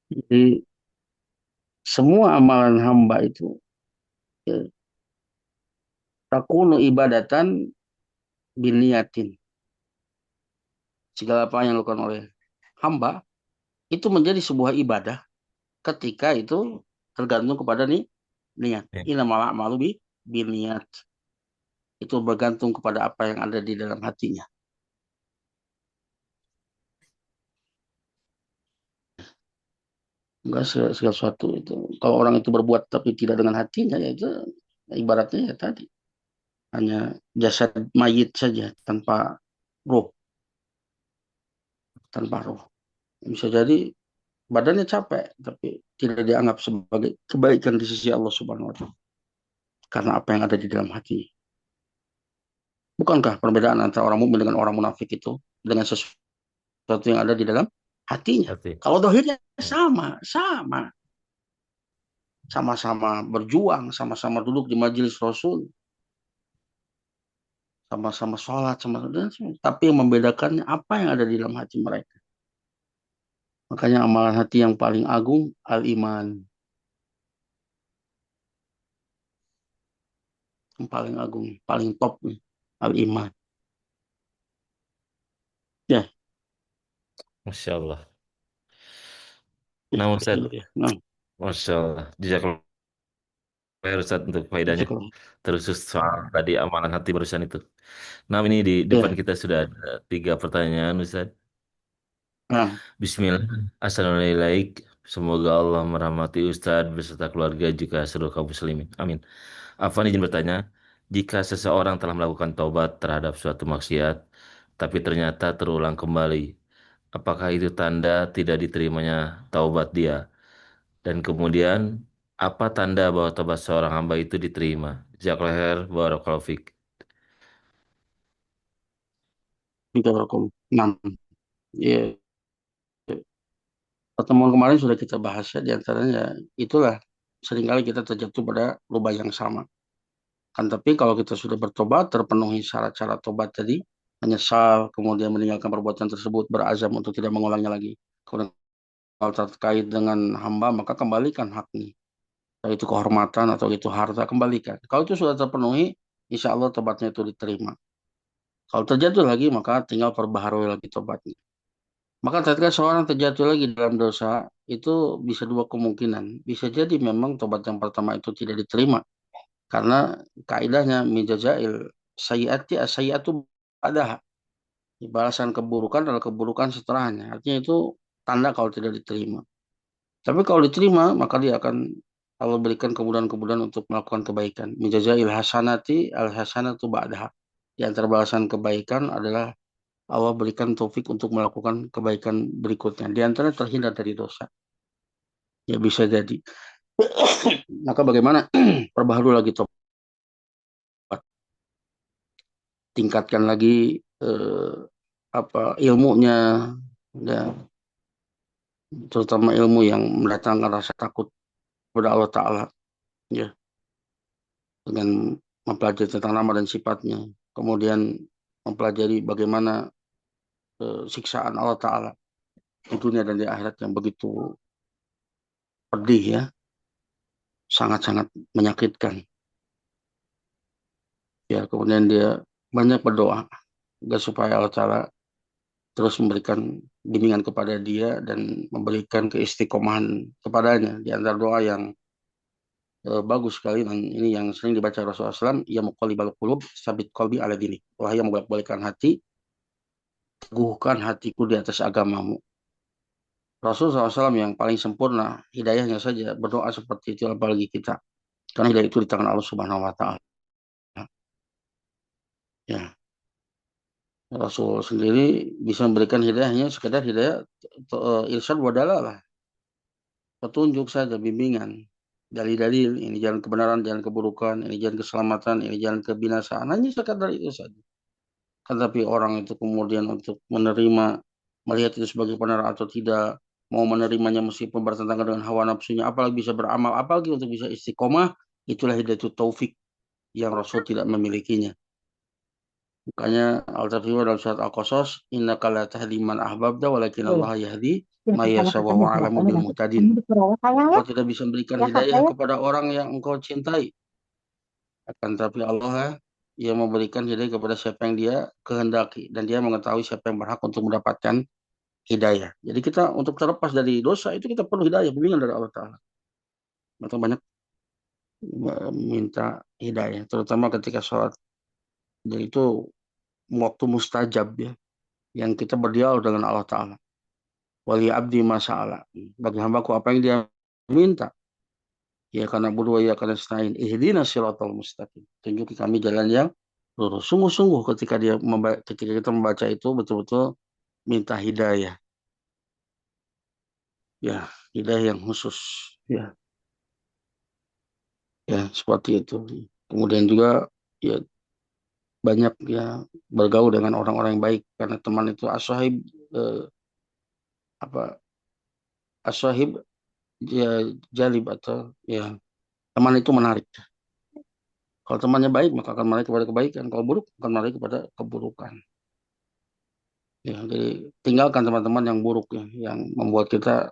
Jadi semua amalan hamba itu ya, takunu ibadatan biniatin. Segala apa yang dilakukan oleh hamba itu menjadi sebuah ibadah ketika itu tergantung kepada niat. Ya. Innamal a'malu biniat. Itu bergantung kepada apa yang ada di dalam hatinya. Enggak segala sesuatu itu. Kalau orang itu berbuat tapi tidak dengan hatinya, ya itu ibaratnya ya tadi. Hanya jasad mayit saja tanpa roh. Tanpa roh. Bisa jadi badannya capek, tapi tidak dianggap sebagai kebaikan di sisi Allah Subhanahu wa Ta'ala. Karena apa yang ada di dalam hati. Bukankah perbedaan antara orang mukmin dengan orang munafik itu dengan sesuatu yang ada di dalam hatinya? Berarti. Kalau dohirnya sama, sama. Sama-sama berjuang, sama-sama duduk di majelis Rasul, sama-sama sholat, sama tapi yang membedakannya apa yang ada di dalam hati mereka. Makanya amalan hati yang paling agung al-iman, yang paling agung, paling top nih, al-iman. Ya, Masya Allah. ya, Nah, Ustaz, betul ya. Nah, Masya Allah. Jazakallah khair, Ustaz, untuk faedahnya. jazakallah. Terusus soal tadi amalan hati barusan itu. Nah, ini di depan Ya, kita sudah ada 3 pertanyaan, Ustaz. nah, Bismillah. Assalamualaikum. Semoga Allah merahmati Ustadz beserta keluarga juga seluruh kaum muslimin. Amin. Afwan izin bertanya, jika seseorang telah melakukan taubat terhadap suatu maksiat, tapi ternyata terulang kembali, apakah itu tanda tidak diterimanya taubat dia? Dan kemudian, apa tanda bahwa taubat seorang hamba itu diterima? Jazakallahu khair, barakallahu fiik. kita berkom. Nah, ya, pertemuan kemarin sudah kita bahas ya, di antaranya itulah seringkali kita terjatuh pada lubang yang sama. Kan tapi kalau kita sudah bertobat, terpenuhi syarat-syarat tobat tadi, menyesal, kemudian meninggalkan perbuatan tersebut, berazam untuk tidak mengulangnya lagi. Kemudian kalau terkait dengan hamba, maka kembalikan haknya. Kalau itu kehormatan atau itu harta, kembalikan. Kalau itu sudah terpenuhi, insya Allah tobatnya itu diterima. Kalau terjatuh lagi, maka tinggal perbaharui lagi tobatnya. Maka ketika seorang terjatuh lagi dalam dosa, itu bisa dua kemungkinan. Bisa jadi memang tobat yang pertama itu tidak diterima. Karena kaidahnya mijazail sayyati as-sayyatu ada balasan keburukan adalah keburukan setelahnya. Artinya itu tanda kalau tidak diterima. Tapi kalau diterima, maka dia akan Allah berikan kemudahan-kemudahan untuk melakukan kebaikan. Mijazail hasanati al-hasanatu ba'daha. Di antara balasan kebaikan adalah Allah berikan taufik untuk melakukan kebaikan berikutnya. Di antara terhindar dari dosa. Ya bisa jadi. Maka bagaimana? Perbaharui lagi tobat. Tingkatkan lagi ilmunya, ya, terutama ilmu yang mendatangkan rasa takut kepada Allah Ta'ala, ya, dengan mempelajari tentang nama dan sifatnya, kemudian mempelajari bagaimana siksaan Allah Ta'ala di dunia dan di akhirat yang begitu pedih, ya, sangat-sangat menyakitkan, ya, kemudian dia banyak berdoa agar supaya Allah Ta'ala terus memberikan bimbingan kepada dia dan memberikan keistiqomahan kepadanya. Di antara doa yang bagus sekali dan ini yang sering dibaca Rasulullah SAW, ya muqallibal qulub sabit qalbi ala dinik. Wahai yang membolak-balikkan hati, teguhkan hatiku di atas agamamu. Rasulullah SAW yang paling sempurna hidayahnya saja berdoa seperti itu, apalagi kita, karena hidayah itu di tangan Allah Subhanahu wa taala. Ya, Rasul sendiri bisa memberikan hidayahnya sekedar hidayah irsyad wa dalalah, petunjuk saja, bimbingan, dalil-dalil, ini jalan kebenaran, jalan keburukan, ini jalan keselamatan, ini jalan kebinasaan, hanya sekadar itu saja. Tetapi orang itu kemudian untuk menerima, melihat itu sebagai benar atau tidak, mau menerimanya meskipun bertentangan dengan hawa nafsunya, apalagi bisa beramal, apalagi untuk bisa istiqomah, itulah hidayah taufik yang Rasul tidak memilikinya. Makanya al-tafsir dalam surat Al-Qasas, innaka la tahdi man ahbabta walakin Allah yahdi may yasha wa huwa a'lamu bil muhtadin. Engkau tidak bisa memberikan hidayah kepada orang yang engkau cintai. Akan tetapi Allah yang memberikan hidayah kepada siapa yang dia kehendaki. Dan dia mengetahui siapa yang berhak untuk mendapatkan hidayah. Jadi kita untuk terlepas dari dosa itu kita perlu hidayah, bimbingan dari Allah Ta'ala. Maka banyak minta hidayah. Terutama ketika sholat. Jadi itu waktu mustajab ya. Yang kita berdialog dengan Allah Ta'ala. Wali abdi masa'ala. Bagi hambaku apa yang dia minta. Ya karena berdua ya karena stain. Ihdinas siratal mustaqim. Tunjuki kami jalan yang lurus. Sungguh-sungguh ketika kita membaca itu betul-betul minta hidayah. ya hidayah yang khusus, ya ya seperti itu. Kemudian juga ya banyak ya bergaul dengan orang-orang yang baik karena teman itu asahib, apa asahib ya jalib atau ya teman itu menarik. Kalau temannya baik maka akan menarik kepada kebaikan, kalau buruk akan menarik kepada keburukan. Ya, jadi tinggalkan teman-teman yang buruk ya, yang membuat kita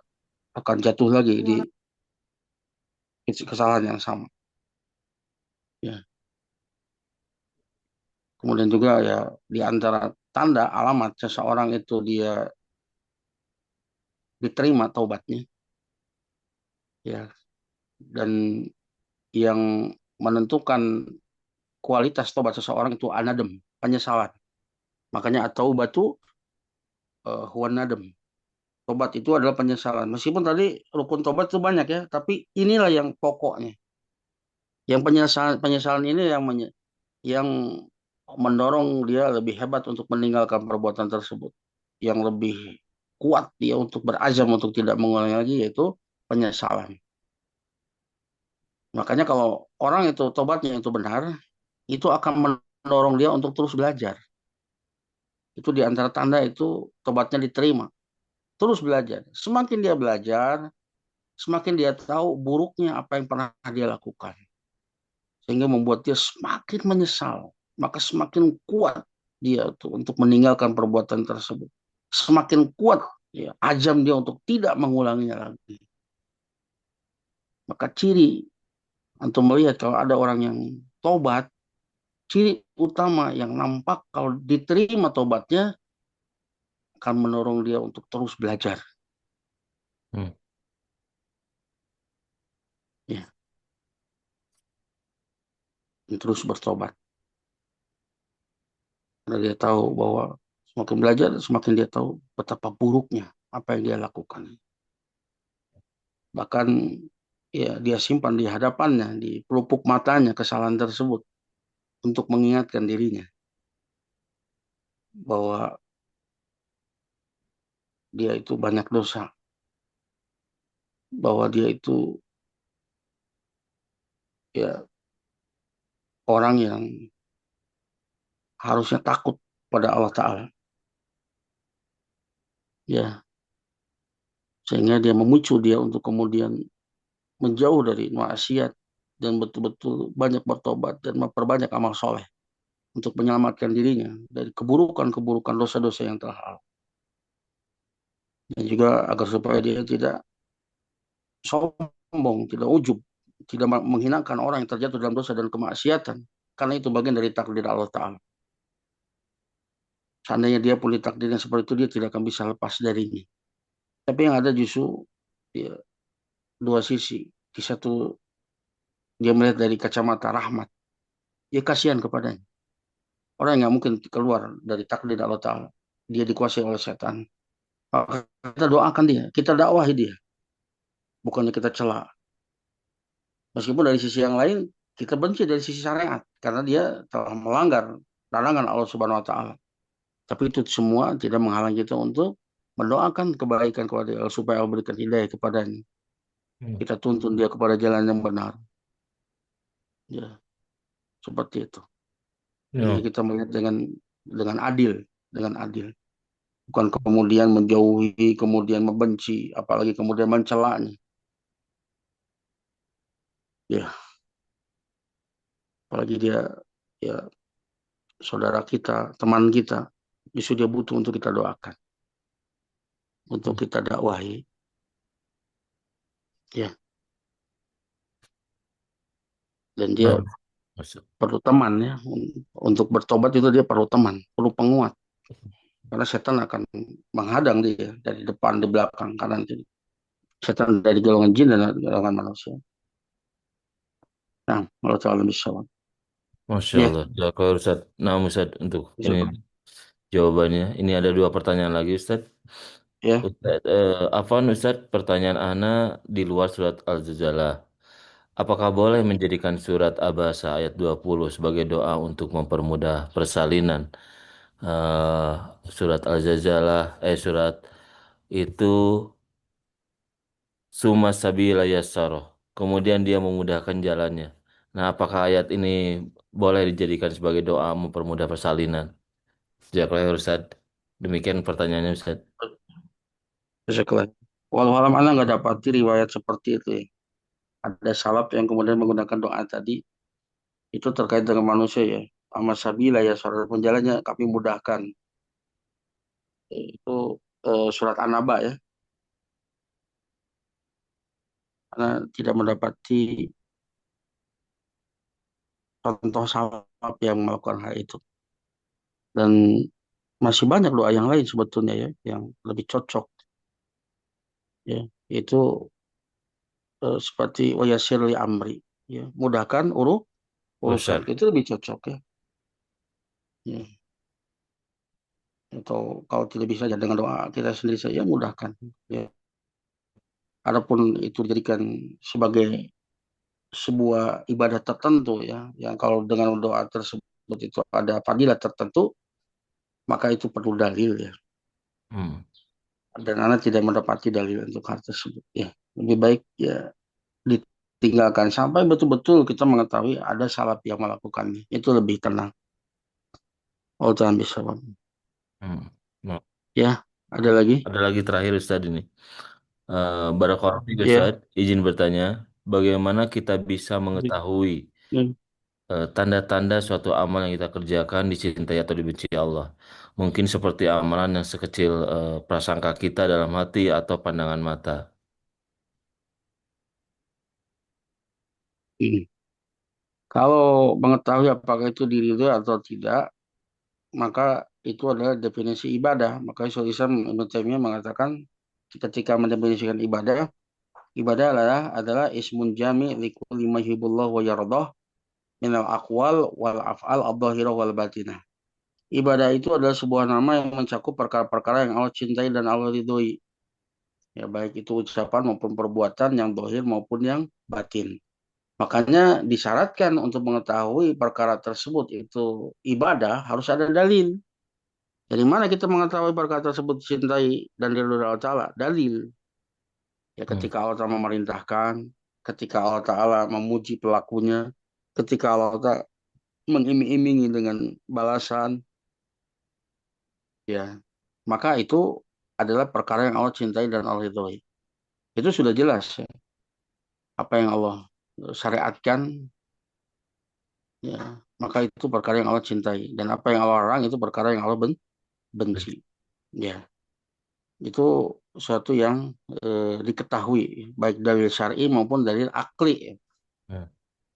akan jatuh lagi di kesalahan yang sama. Ya, kemudian juga ya di antara tanda alamat seseorang itu dia diterima taubatnya, ya, dan yang menentukan kualitas tobat seseorang itu anadem, penyesalan. Makanya at-taubatu huwan nadem. Tobat itu adalah penyesalan. Meskipun tadi rukun tobat itu banyak ya, tapi inilah yang pokoknya. Yang penyesalan ini yang mendorong dia lebih hebat untuk meninggalkan perbuatan tersebut. Yang lebih kuat dia untuk berazam untuk tidak mengulangi lagi yaitu penyesalan. Makanya kalau orang itu tobatnya itu benar, itu akan mendorong dia untuk terus belajar. Itu di antara tanda itu tobatnya diterima. Terus belajar. Semakin dia belajar, semakin dia tahu buruknya apa yang pernah dia lakukan. Sehingga membuat dia semakin menyesal. Maka semakin kuat dia tuh untuk meninggalkan perbuatan tersebut. Semakin kuat ya, azam dia untuk tidak mengulanginya lagi. Maka ciri untuk melihat kalau ada orang yang tobat, ciri utama yang nampak kalau diterima tobatnya akan mendorong dia untuk terus belajar. Hmm. Ya, terus bertobat. Karena dia tahu bahwa semakin belajar, semakin dia tahu betapa buruknya apa yang dia lakukan. Bahkan ya dia simpan di hadapannya, di pelupuk matanya kesalahan tersebut untuk mengingatkan dirinya bahwa dia itu banyak dosa, bahwa dia itu ya orang yang harusnya takut pada Allah Ta'ala. Ya, sehingga dia memicu dia untuk kemudian menjauh dari maksiat dan betul-betul banyak bertobat dan memperbanyak amal soleh untuk menyelamatkan dirinya dari keburukan-keburukan dosa-dosa yang telah lalu. Dan juga agar supaya dia tidak sombong, tidak ujub, tidak menghinakan orang yang terjatuh dalam dosa dan kemaksiatan. Karena itu bagian dari takdir Allah Ta'ala. Seandainya dia pun takdirnya seperti itu, dia tidak akan bisa lepas darinya. Tapi yang ada justru ya, dua sisi. Di satu, dia melihat dari kacamata rahmat. Dia kasihan kepadanya. Orang yang nggak mungkin keluar dari takdir Allah Ta'ala. Dia dikuasai oleh setan. Maka kita doakan dia, kita dakwahi dia. Bukannya kita cela. Meskipun dari sisi yang lain, kita benci dari sisi syariat. Karena dia telah melanggar larangan Allah Subhanahu Wa Ta'ala. Tapi itu semua tidak menghalangi kita untuk mendoakan kebaikan kepada Allah supaya Allah berikan hidayah kepadanya. Hmm. Kita tuntun dia kepada jalan yang benar. Ya, seperti itu. Jadi Ya. kita melihat dengan adil, dengan adil. Bukan kemudian menjauhi, kemudian membenci, apalagi kemudian mencelanya. Ya, apalagi dia ya saudara kita, teman kita, justru dia butuh untuk kita doakan, untuk kita dakwahi. Ya, dan dia Nah, masuk. perlu teman ya untuk bertobat itu dia perlu teman, perlu penguat. Karena setan akan menghadang dia dari depan, di belakang, kanan, kiri. Setan dari golongan jin dan golongan manusia. Nah, Allah Ta'ala bisa. Masya Ya, Allah. Ya, kalau Ustaz, nah Ustaz untuk bisa. ini jawabannya. Ini ada dua pertanyaan lagi Ustaz. Ya, Ustaz, Afwan Ustaz, pertanyaan Ana di luar surat Al-Zalzalah. Apakah boleh menjadikan surat Abasa ayat 20 sebagai doa untuk mempermudah persalinan? Eh, surat Al-Zalzalah, surat itu Summa sabila yassarah. Kemudian dia memudahkan jalannya. Nah, apakah ayat ini boleh dijadikan sebagai doa mempermudah persalinan? Jazakallahu Ustaz. Demikian pertanyaannya Ustaz. Jazakallah. Walau alam ana nggak dapati riwayat seperti itu ya. Ada salaf yang kemudian menggunakan doa tadi itu terkait dengan manusia ya. Amma sabila ya surat penjalannya kami mudahkan. Itu surat An-Naba ya. Karena tidak mendapati contoh salaf yang melakukan hal itu. Dan masih banyak doa yang lain sebetulnya ya yang lebih cocok ya. Itu seperti wayasir li amri ya. Mudahkan urusan Urusan. itu lebih cocok ya. Ya. Atau kalau tidak bisa ya dengan doa kita sendiri saja mudahkan ya. Adapun itu dijadikan sebagai sebuah ibadah tertentu ya, yang kalau dengan doa tersebut itu ada fadilah tertentu, maka itu perlu dalil ya. Hmm. Dan anak tidak mendapati dalil untuk hal tersebut ya. Lebih baik ya ditinggalkan sampai betul-betul kita mengetahui ada salaf yang melakukannya. Itu lebih tenang. Oh, jangan bisa, Bang. Hmm. Nah, Ya, ada lagi? ada lagi terakhir Ustaz ini. Barakallahu fiik Ya, Ustaz, izin bertanya, bagaimana kita bisa mengetahui ya. tanda-tanda suatu amal yang kita kerjakan dicintai atau dibenci Allah? Mungkin seperti amalan yang sekecil prasangka kita dalam hati atau pandangan mata. Ini. Kalau mengetahui apakah itu diridhoi atau tidak, maka itu adalah definisi ibadah. Maka Syaikhul Islam Ibnu Taimiyah mengatakan ketika mendefinisikan ibadah, ibadah adalah ismun jami likulli ma yuhibbullah wa yardah minal aqwal wal af'al adh-dhahirah wal batinah. Ibadah itu adalah sebuah nama yang mencakup perkara-perkara yang Allah cintai dan Allah ridhoi. Ya, baik itu ucapan maupun perbuatan yang zahir maupun yang batin. Makanya disyaratkan untuk mengetahui perkara tersebut itu ibadah harus ada dalil. Dari mana kita mengetahui perkara tersebut dicintai dan diridhoi Allah Ta'ala? Dalil. Ya Hmm. ketika Allah Ta'ala memerintahkan, ketika Allah Ta'ala memuji pelakunya, ketika Allah Ta'ala mengiming-imingi dengan balasan, ya maka itu adalah perkara yang Allah cintai dan Allah ridhoi. Itu sudah jelas ya. Apa yang Allah syariatkan, ya maka itu perkara yang Allah cintai dan apa yang Allah larang itu perkara yang Allah benci. Ya, itu suatu yang diketahui baik dalil syar'i maupun dalil akli ya. Ya.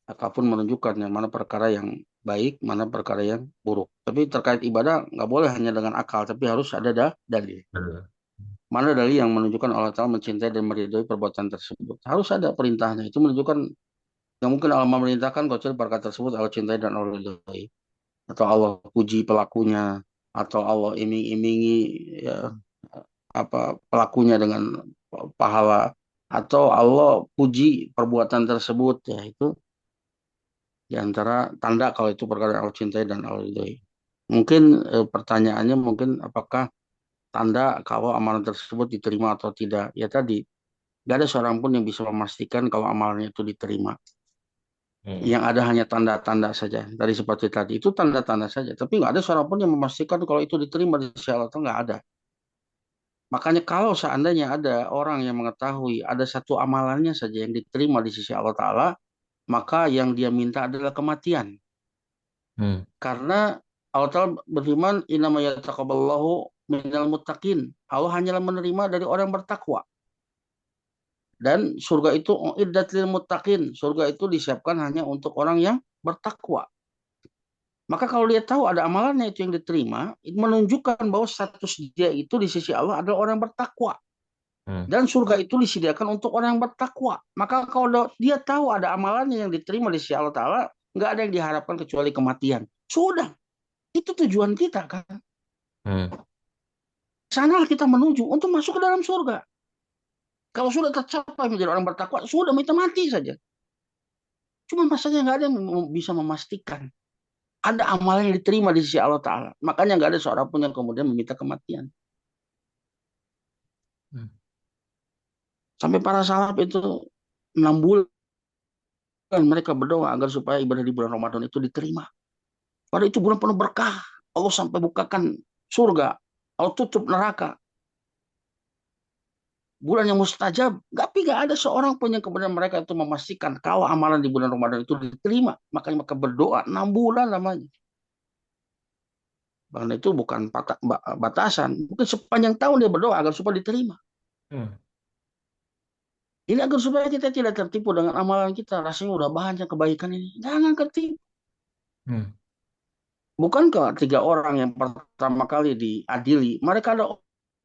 Apapun menunjukkan yang mana perkara yang baik, mana perkara yang buruk. Tapi terkait ibadah nggak boleh hanya dengan akal, tapi harus ada dalil. Betul. Mana dalil yang menunjukkan Allah Ta'ala mencintai dan meridhoi perbuatan tersebut. Harus ada perintahnya. Itu menunjukkan yang mungkin Allah memerintahkan kecuali perkara tersebut Allah cintai dan Allah ridhoi. Atau Allah puji pelakunya. Atau Allah iming-imingi ya, apa pelakunya dengan pahala. Atau Allah puji perbuatan tersebut. Ya itu di antara tanda kalau itu perkara yang Allah cintai dan Allah ridhoi. Mungkin pertanyaannya mungkin apakah tanda kalau amalan tersebut diterima atau tidak. Ya tadi, gak ada seorang pun yang bisa memastikan kalau amalannya itu diterima. Hmm. Yang ada hanya tanda-tanda saja. Tadi seperti tadi, itu tanda-tanda saja. Tapi nggak ada seorang pun yang memastikan kalau itu diterima di sisi Allah. Nggak ada. Makanya kalau seandainya ada orang yang mengetahui ada satu amalannya saja yang diterima di sisi Allah Ta'ala, maka yang dia minta adalah kematian. Hmm. Karena Allah Ta'ala berfirman, Innama yataqabbalallahu minal muttaqin. Allah hanyalah menerima dari orang bertakwa. Dan surga itu uiddat lil muttaqin. Surga itu disiapkan hanya untuk orang yang bertakwa. Maka kalau dia tahu ada amalannya itu yang diterima, itu menunjukkan bahwa status dia itu di sisi Allah adalah orang yang bertakwa. Hmm. Dan surga itu disediakan untuk orang yang bertakwa. Maka kalau dia tahu ada amalannya yang diterima di sisi Allah Ta'ala, nggak ada yang diharapkan kecuali kematian. Sudah, itu tujuan kita kan. Hmm. Sanalah kita menuju untuk masuk ke dalam surga. Kalau sudah tercapai menjadi orang bertakwa, sudah kita mati saja. Cuma masalahnya nggak ada yang bisa memastikan. Ada amalan yang diterima di sisi Allah Ta'ala. Makanya nggak ada seorang pun yang kemudian meminta kematian. Hmm. Sampai para salaf itu 6 bulan mereka berdoa agar supaya ibadah di bulan Ramadan itu diterima. Pada itu bulan penuh berkah. Allah sampai bukakan surga. Allah tutup neraka. Bulan yang mustajab. Tapi gak ada seorang pun yang kemudian mereka itu memastikan kalau amalan di bulan Ramadan itu diterima. Makanya mereka berdoa 6 bulan lamanya. Bahkan itu bukan batasan. Mungkin sepanjang tahun dia berdoa agar supaya diterima. Hmm. Ini agar supaya kita tidak tertipu dengan amalan kita. Rasanya udah banyak kebaikan ini. Jangan tertipu. Hmm. Bukankah 3 orang yang pertama kali diadili, mereka ada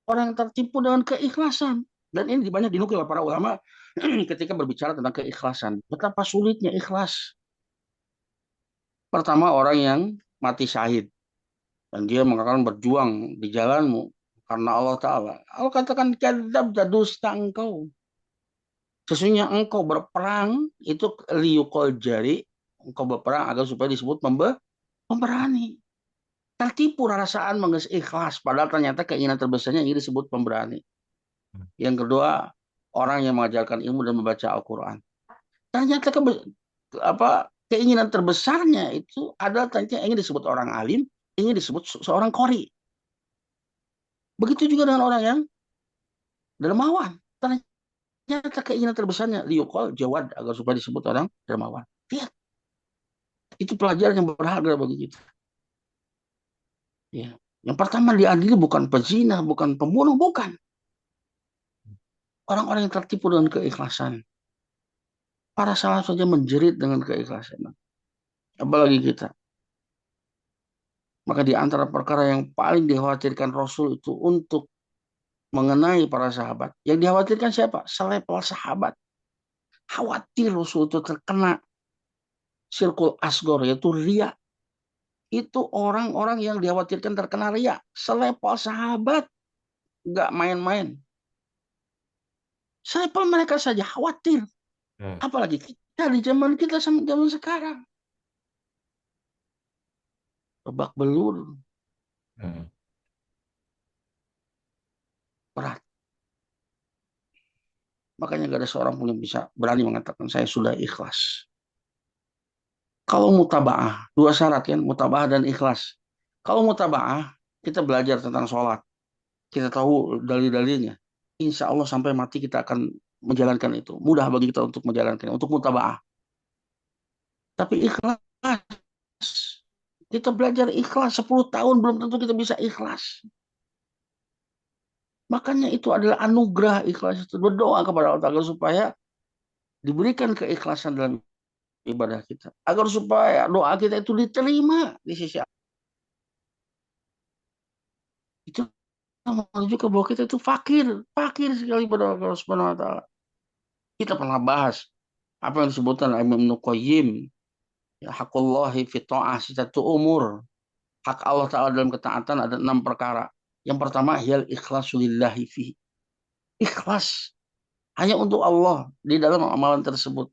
orang yang tertipu dengan keikhlasan. Dan ini banyak dinukil oleh para ulama ketika berbicara tentang keikhlasan. Betapa sulitnya ikhlas. Pertama orang yang mati syahid. Dan dia mengatakan berjuang di jalanmu karena Allah Ta'ala. Allah katakan, kadzab dusta engkau. Sesungguhnya engkau berperang itu liyuqal jari. Engkau berperang agar supaya disebut pemberani. Tertipu perasaan ikhlas. Padahal ternyata keinginan terbesarnya ini disebut pemberani. Yang kedua, orang yang mengajarkan ilmu dan membaca Al-Quran. Ternyata keinginan terbesarnya itu adalah ternyata ingin disebut orang alim, ingin disebut seorang qori. Begitu juga dengan orang yang dermawan. Ternyata keinginan terbesarnya liuqal jawad agar supaya disebut orang dermawan. Lihat, itu pelajaran yang berharga bagi kita. Ya. Yang pertama diadili bukan pezina, bukan pembunuh, bukan. Orang-orang yang tertipu dengan keikhlasan. Para salah saja menjerit dengan keikhlasan. Apalagi kita. Maka di antara perkara yang paling dikhawatirkan Rasul itu untuk mengenai para sahabat. Yang dikhawatirkan siapa? Selepel sahabat. Khawatir Rasul itu terkena sirkul asgor, yaitu ria. Itu orang-orang yang dikhawatirkan terkena ria. Selepel sahabat. Nggak main-main. Selepel mereka saja khawatir. Apalagi kita di zaman kita sama zaman sekarang. Babak belur. Berat. Makanya gak ada seorang pun yang bisa berani mengatakan saya sudah ikhlas. Kalau mutaba'ah, 2 syarat kan, mutaba'ah dan ikhlas. Kalau mutaba'ah, kita belajar tentang sholat. Kita tahu dalil-dalilnya. Insya Allah sampai mati kita akan menjalankan itu. Mudah bagi kita untuk menjalankan, untuk mutaba'ah. Tapi ikhlas, kita belajar ikhlas 10 tahun belum tentu kita bisa ikhlas. Makanya itu adalah anugerah ikhlas itu. Berdoa kepada Allah Ta'ala supaya diberikan keikhlasan dalam ibadah kita. Agar supaya doa kita itu diterima di sisi Allah. Itu menunjukkan bahwa kita itu fakir. Fakir sekali pada Allah Subhanahu wa Ta'ala. Kita pernah bahas apa yang disebutkan Imam Ibnu Qayyim. Ya, hakullahi fi ta'ah sitatu umur. Hak Allah Ta'ala dalam ketaatan ada 6 perkara. Yang pertama, hiyal ikhlasu lillahi fi. Ikhlas. Hanya untuk Allah di dalam amalan tersebut.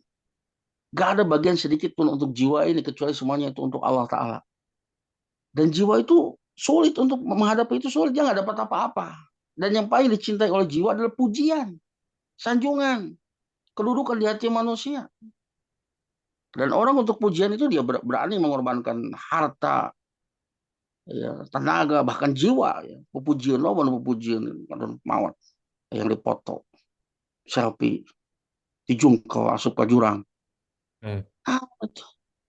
Gak ada bagian sedikit pun untuk jiwa ini kecuali semuanya itu untuk Allah Ta'ala. Dan jiwa itu sulit untuk menghadapi itu sulit. Dia nggak dapat apa-apa. Dan yang paling dicintai oleh jiwa adalah pujian, sanjungan, kedudukan di hati manusia. Dan orang untuk pujian itu dia berani mengorbankan harta, ya, tenaga, bahkan jiwa. Ya. Pujian lawan pujian mawat yang dipoto, selfie, dijungkel, asup ke jurang.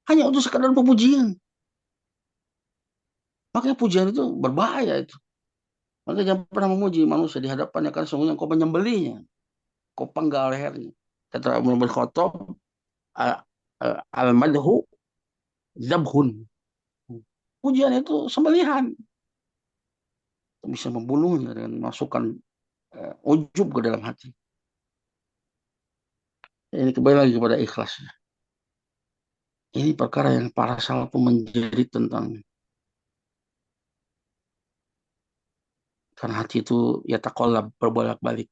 Hanya untuk sekadar pujian. Makanya pujian itu berbahaya itu. Maka jangan pernah memuji manusia di hadapannya kan sungguhnya kau menyembelihnya, kau penggal lehernya. Kata Umar bin Khattab, al-madhu zabhun. Pujian itu sembelihan. Bisa membunuhnya dengan masukkan ujub ke dalam hati. Ini kembali lagi kepada ikhlasnya. Ini perkara yang para salaf menjerit tentang. Karena hati itu ya taqallab, berbolak-balik.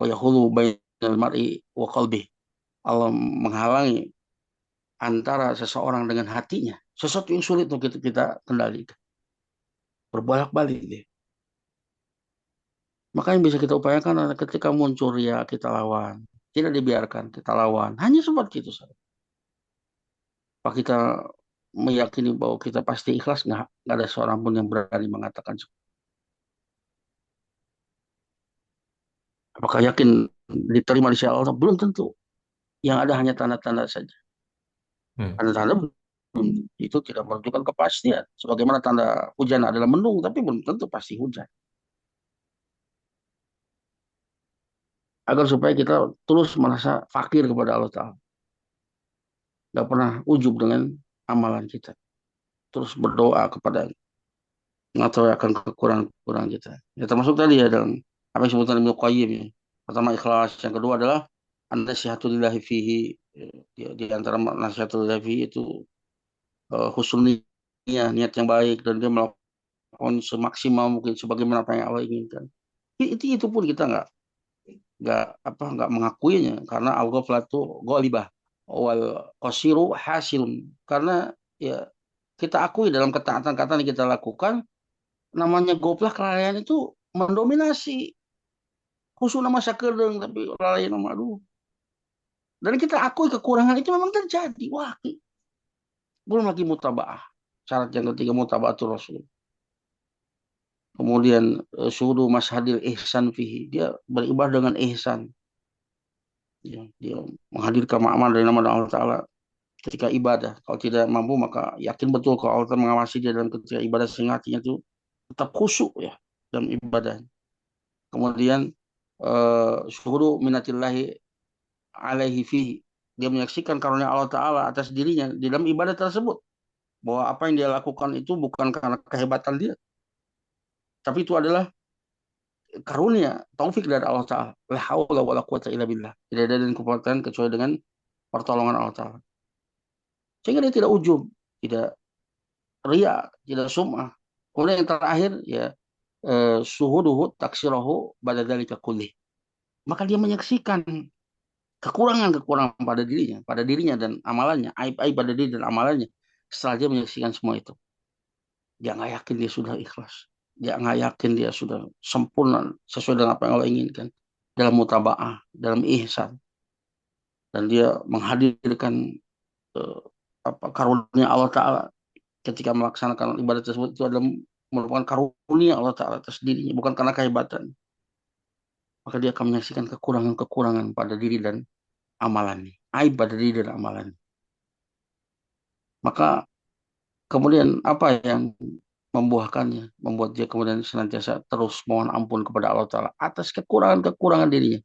Wa yahulu bainal mar'i wa qalbih. Allah menghalangi antara seseorang dengan hatinya. Sesuatu yang sulit untuk kita kendalikan. Berbolak-balik dia. Maka yang bisa kita upayakan adalah ketika muncul ria kita lawan, tidak dibiarkan kita lawan, hanya seperti itu saja. Apa kita meyakini bahwa kita pasti ikhlas? Nggak ada seorang pun yang berani mengatakan. Apakah yakin diterima di sisi Allah? Belum tentu. Yang ada hanya tanda-tanda saja. Hmm. Tanda-tanda itu tidak menunjukkan kepastian. Sebagaimana tanda hujan adalah mendung, tapi belum tentu pasti hujan. Agar supaya kita terus merasa fakir kepada Allah Ta'ala. Gak pernah ujub dengan amalan kita. Terus berdoa kepada mengetahui akan kekurangan-kekurangan kita. Ya, termasuk tadi ya dalam apa yang disebutkan Ibnu Qayyim ya. Pertama ikhlas, yang kedua adalah an-nasihatulillahi fihi. Di antara nasihatulillah fihi itu husnul niyah, niat yang baik, dan dia melakukan semaksimal mungkin sebagaimana apa yang Allah inginkan. Itu pun kita nggak mengakuinya karena al-ghaflatu ghalibah wal qasiru hasilun, karena ya kita akui dalam ketaatan-ketaatan yang kita lakukan namanya goblok, kelalaian itu mendominasi, khusus nama sakedeung tapi lalai nama aduh, dan kita akui kekurangan itu memang terjadi. Wah, belum lagi mutabaah, syarat yang ketiga mutabaatul rasul. Kemudian suruh masyhadil ihsan fihi, dia beribadah dengan ihsan. Ya, dia menghadirkan amal dari nama Allah Ta'ala ketika ibadah. Kalau tidak mampu maka yakin betul kalau Allah mengawasi dia dalam ketika ibadah sehingga hatinya itu tetap khusyuk ya dalam ibadah. Kemudian syuhuru minatillahi alaihi fihi, dia menyaksikan karunia Allah Ta'ala atas dirinya di dalam ibadah tersebut, bahwa apa yang dia lakukan itu bukan karena kehebatan dia, tapi itu adalah karunia, taufik dari Allah Ta'ala. La haula wala quwata illa billah. Tidak ada dan kekuatan kecuali dengan pertolongan Allah Ta'ala. Sehingga dia tidak ujub, tidak ria, tidak sum'ah. Kemudian yang terakhir ya suhuduhu taksirahu badadzalika kulli. Maka dia menyaksikan kekurangan-kekurangan pada dirinya dan amalannya, aib-aib pada diri dan amalannya. Setelah dia menyaksikan semua itu, dia nggak yakin dia sudah ikhlas. Dia nggak yakin dia sudah sempurna sesuai dengan apa yang Allah inginkan dalam mutabaah, dalam ihsan, dan dia menghadirkan eh, karunia Allah Taala ketika melaksanakan ibadah tersebut, itu adalah merupakan karunia Allah Taala atas dirinya, bukan karena kehebatan. Maka dia akan menyaksikan kekurangan-kekurangan pada diri dan amalannya, aib pada diri dan amalannya. Maka kemudian apa yang membuahkannya, membuat dia kemudian senantiasa terus mohon ampun kepada Allah Ta'ala atas kekurangan-kekurangan dirinya.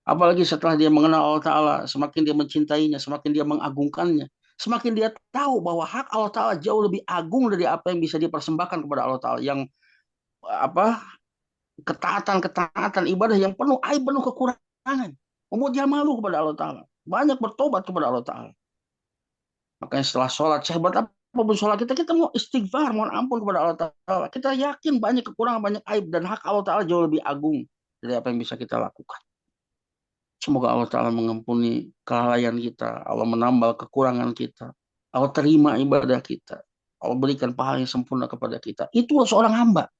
Apalagi setelah dia mengenal Allah Ta'ala, semakin dia mencintainya, semakin dia mengagungkannya, semakin dia tahu bahwa hak Allah Ta'ala jauh lebih agung dari apa yang bisa dipersembahkan kepada Allah Ta'ala. Yang apa ketaatan-ketaatan ibadah yang penuh aib, penuh kekurangan, membuat dia malu kepada Allah Ta'ala. Banyak bertobat kepada Allah Ta'ala. Makanya setelah sholat, sehebat apapun sholat kita, kita mau istighfar, mohon ampun kepada Allah Ta'ala. Kita yakin banyak kekurangan, banyak aib, dan hak Allah Ta'ala jauh lebih agung dari apa yang bisa kita lakukan. Semoga Allah Ta'ala mengampuni kelalaian kita, Allah menambal kekurangan kita, Allah terima ibadah kita, Allah berikan pahala yang sempurna kepada kita. Itulah seorang hamba.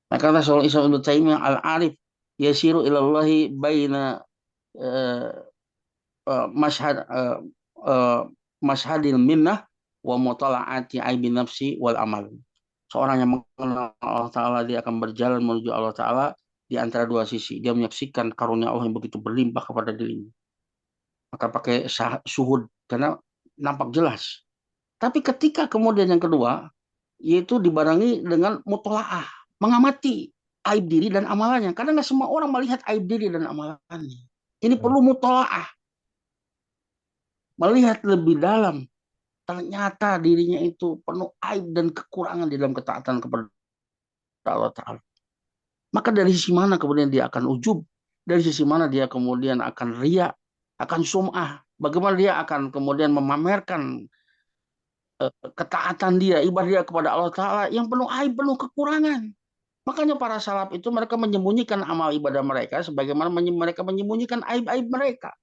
Nah, karena seorang Islam Ibnu Taimiyah al-Arif yasiru ilallahi baina uh, masyhad masyhadil minnah wa mutala'ati aibi nafsi wal amal. Seorang yang mengenal Allah Ta'ala, dia akan berjalan menuju Allah Ta'ala di antara dua sisi. Dia menyaksikan karunia Allah yang begitu berlimpah kepada dirinya. Maka pakai suhud, karena nampak jelas. Tapi ketika kemudian yang kedua, yaitu dibarengi dengan mutola'ah, mengamati aib diri dan amalannya. Karena nggak semua orang melihat aib diri dan amalannya. Ini perlu mutola'ah, melihat lebih dalam. Ternyata dirinya itu penuh aib dan kekurangan di dalam ketaatan kepada Allah Ta'ala. Maka dari sisi mana kemudian dia akan ujub? Dari sisi mana dia kemudian akan riya, akan sum'ah? Bagaimana dia akan kemudian memamerkan ketaatan dia, ibadah dia kepada Allah Ta'ala yang penuh aib, penuh kekurangan. Makanya para salaf itu mereka menyembunyikan amal ibadah mereka sebagaimana mereka menyembunyikan aib-aib mereka.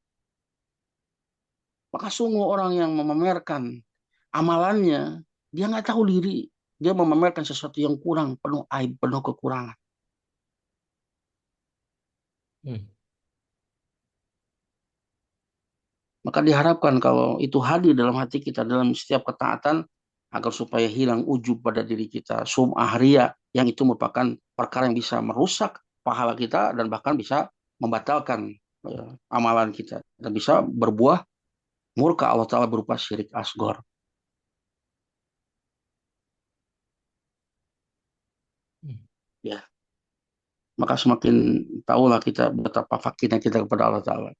Maka sungguh orang yang memamerkan amalannya, dia nggak tahu diri. Dia memamerkan sesuatu yang kurang, penuh aib, penuh kekurangan. Hmm. Maka diharapkan kalau itu hadir dalam hati kita dalam setiap ketaatan agar supaya hilang ujub pada diri kita, sum'ah ria yang itu merupakan perkara yang bisa merusak pahala kita dan bahkan bisa membatalkan amalan kita dan bisa berbuah murka Allah Ta'ala berupa syirik asgor. Hmm. Ya, maka semakin tahulah kita betapa fakirnya kita kepada Allah Ta'ala.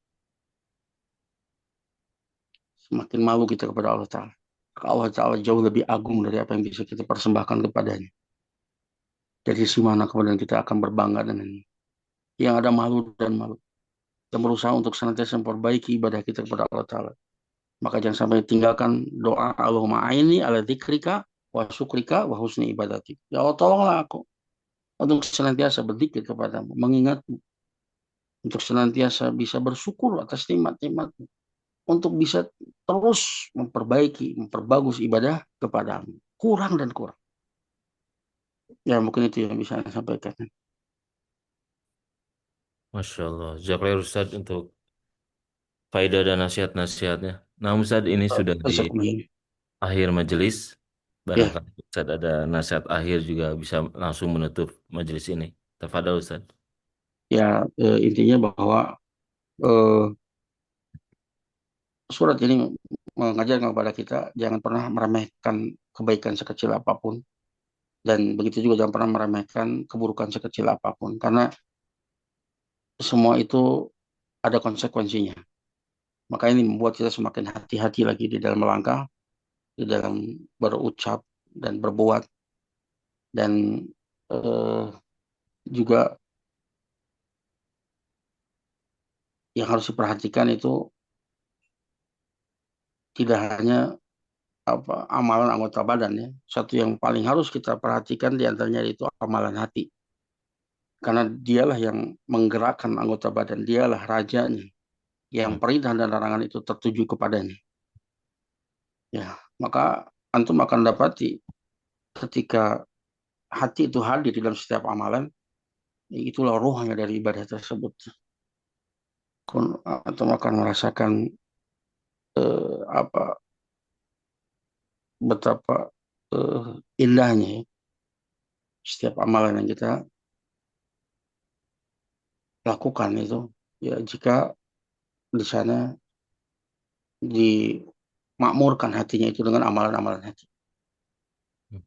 Semakin malu kita kepada Allah Ta'ala. Allah Ta'ala jauh lebih agung dari apa yang bisa kita persembahkan kepadanya. Dari sisi mana kemudian kita akan berbangga dengan ini. Yang ada malu dan malu. Dan berusaha untuk senantiasa memperbaiki ibadah kita kepada Allah Ta'ala. Maka jangan sampai tinggalkan doa Allahumma aini ala dzikrika wa syukrika wa husni ibadati. Ya Allah tolonglah aku untuk senantiasa berzikir kepadamu, mengingatmu, untuk senantiasa bisa bersyukur atas nikmat-nikmatmu, untuk bisa terus memperbaiki, memperbagus ibadah kepadamu. Kurang dan kurang. Ya mungkin itu yang bisa saya sampaikan. Masya Allah. Jazakallah Ustaz untuk faedah dan nasihat-nasihatnya. Nah, Ustaz ini sudah di Jazakumullah. akhir majelis. Ya, Barangkali Ustaz ada nasihat akhir juga bisa langsung menutup majelis ini. Tafadhol Ustaz. ya intinya bahwa eh, surat ini mengajarkan kepada kita jangan pernah meremehkan kebaikan sekecil apapun dan begitu juga jangan pernah meremehkan keburukan sekecil apapun karena semua itu ada konsekuensinya. Maka ini membuat kita semakin hati-hati lagi di dalam melangkah, di dalam berucap dan berbuat dan eh, juga yang harus diperhatikan itu tidak hanya amalan anggota badan ya. Satu yang paling harus kita perhatikan di antaranya itu amalan hati. Karena dialah yang menggerakkan anggota badan, dialah rajanya yang Hmm. perintah dan larangan itu tertuju kepadanya. Ya, maka antum akan dapati ketika hati itu hadir di dalam setiap amalan, itulah ruhnya dari ibadah tersebut. Antum akan merasakan apa betapa indahnya ya, setiap amalan yang kita lakukan itu. Ya, jika di sana dimakmurkan hatinya itu dengan amalan-amalan hati.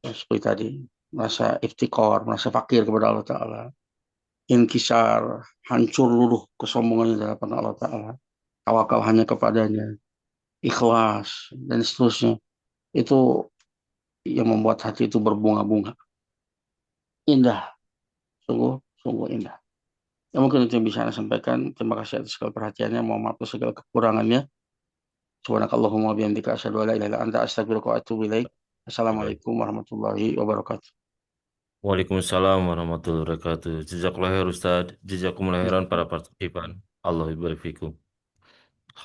Ya, seperti tadi, merasa iftikor, merasa fakir kepada Allah Ta'ala. Inkisar, hancur luluh kesombongan di hadapan Allah Ta'ala. Tawakal hanya kepadanya. Ikhlas, dan seterusnya. Itu yang membuat hati itu berbunga-bunga. Indah, sungguh, sungguh indah. Ya, mungkin itu yang bisa saya sampaikan. Terima kasih atas segala perhatiannya. Mohon maaf atas segala kekurangannya. Subhanakallahumma bihamdika asyhadu an la ilaha illa anta astaghfiruka wa atubu ilaik. Assalamualaikum warahmatullahi wabarakatuh. Waalaikumsalam warahmatullahi wabarakatuh. Jazakallah khair Ustaz. Jazakumullah khairan para partisipan. Allah ibarik fikum.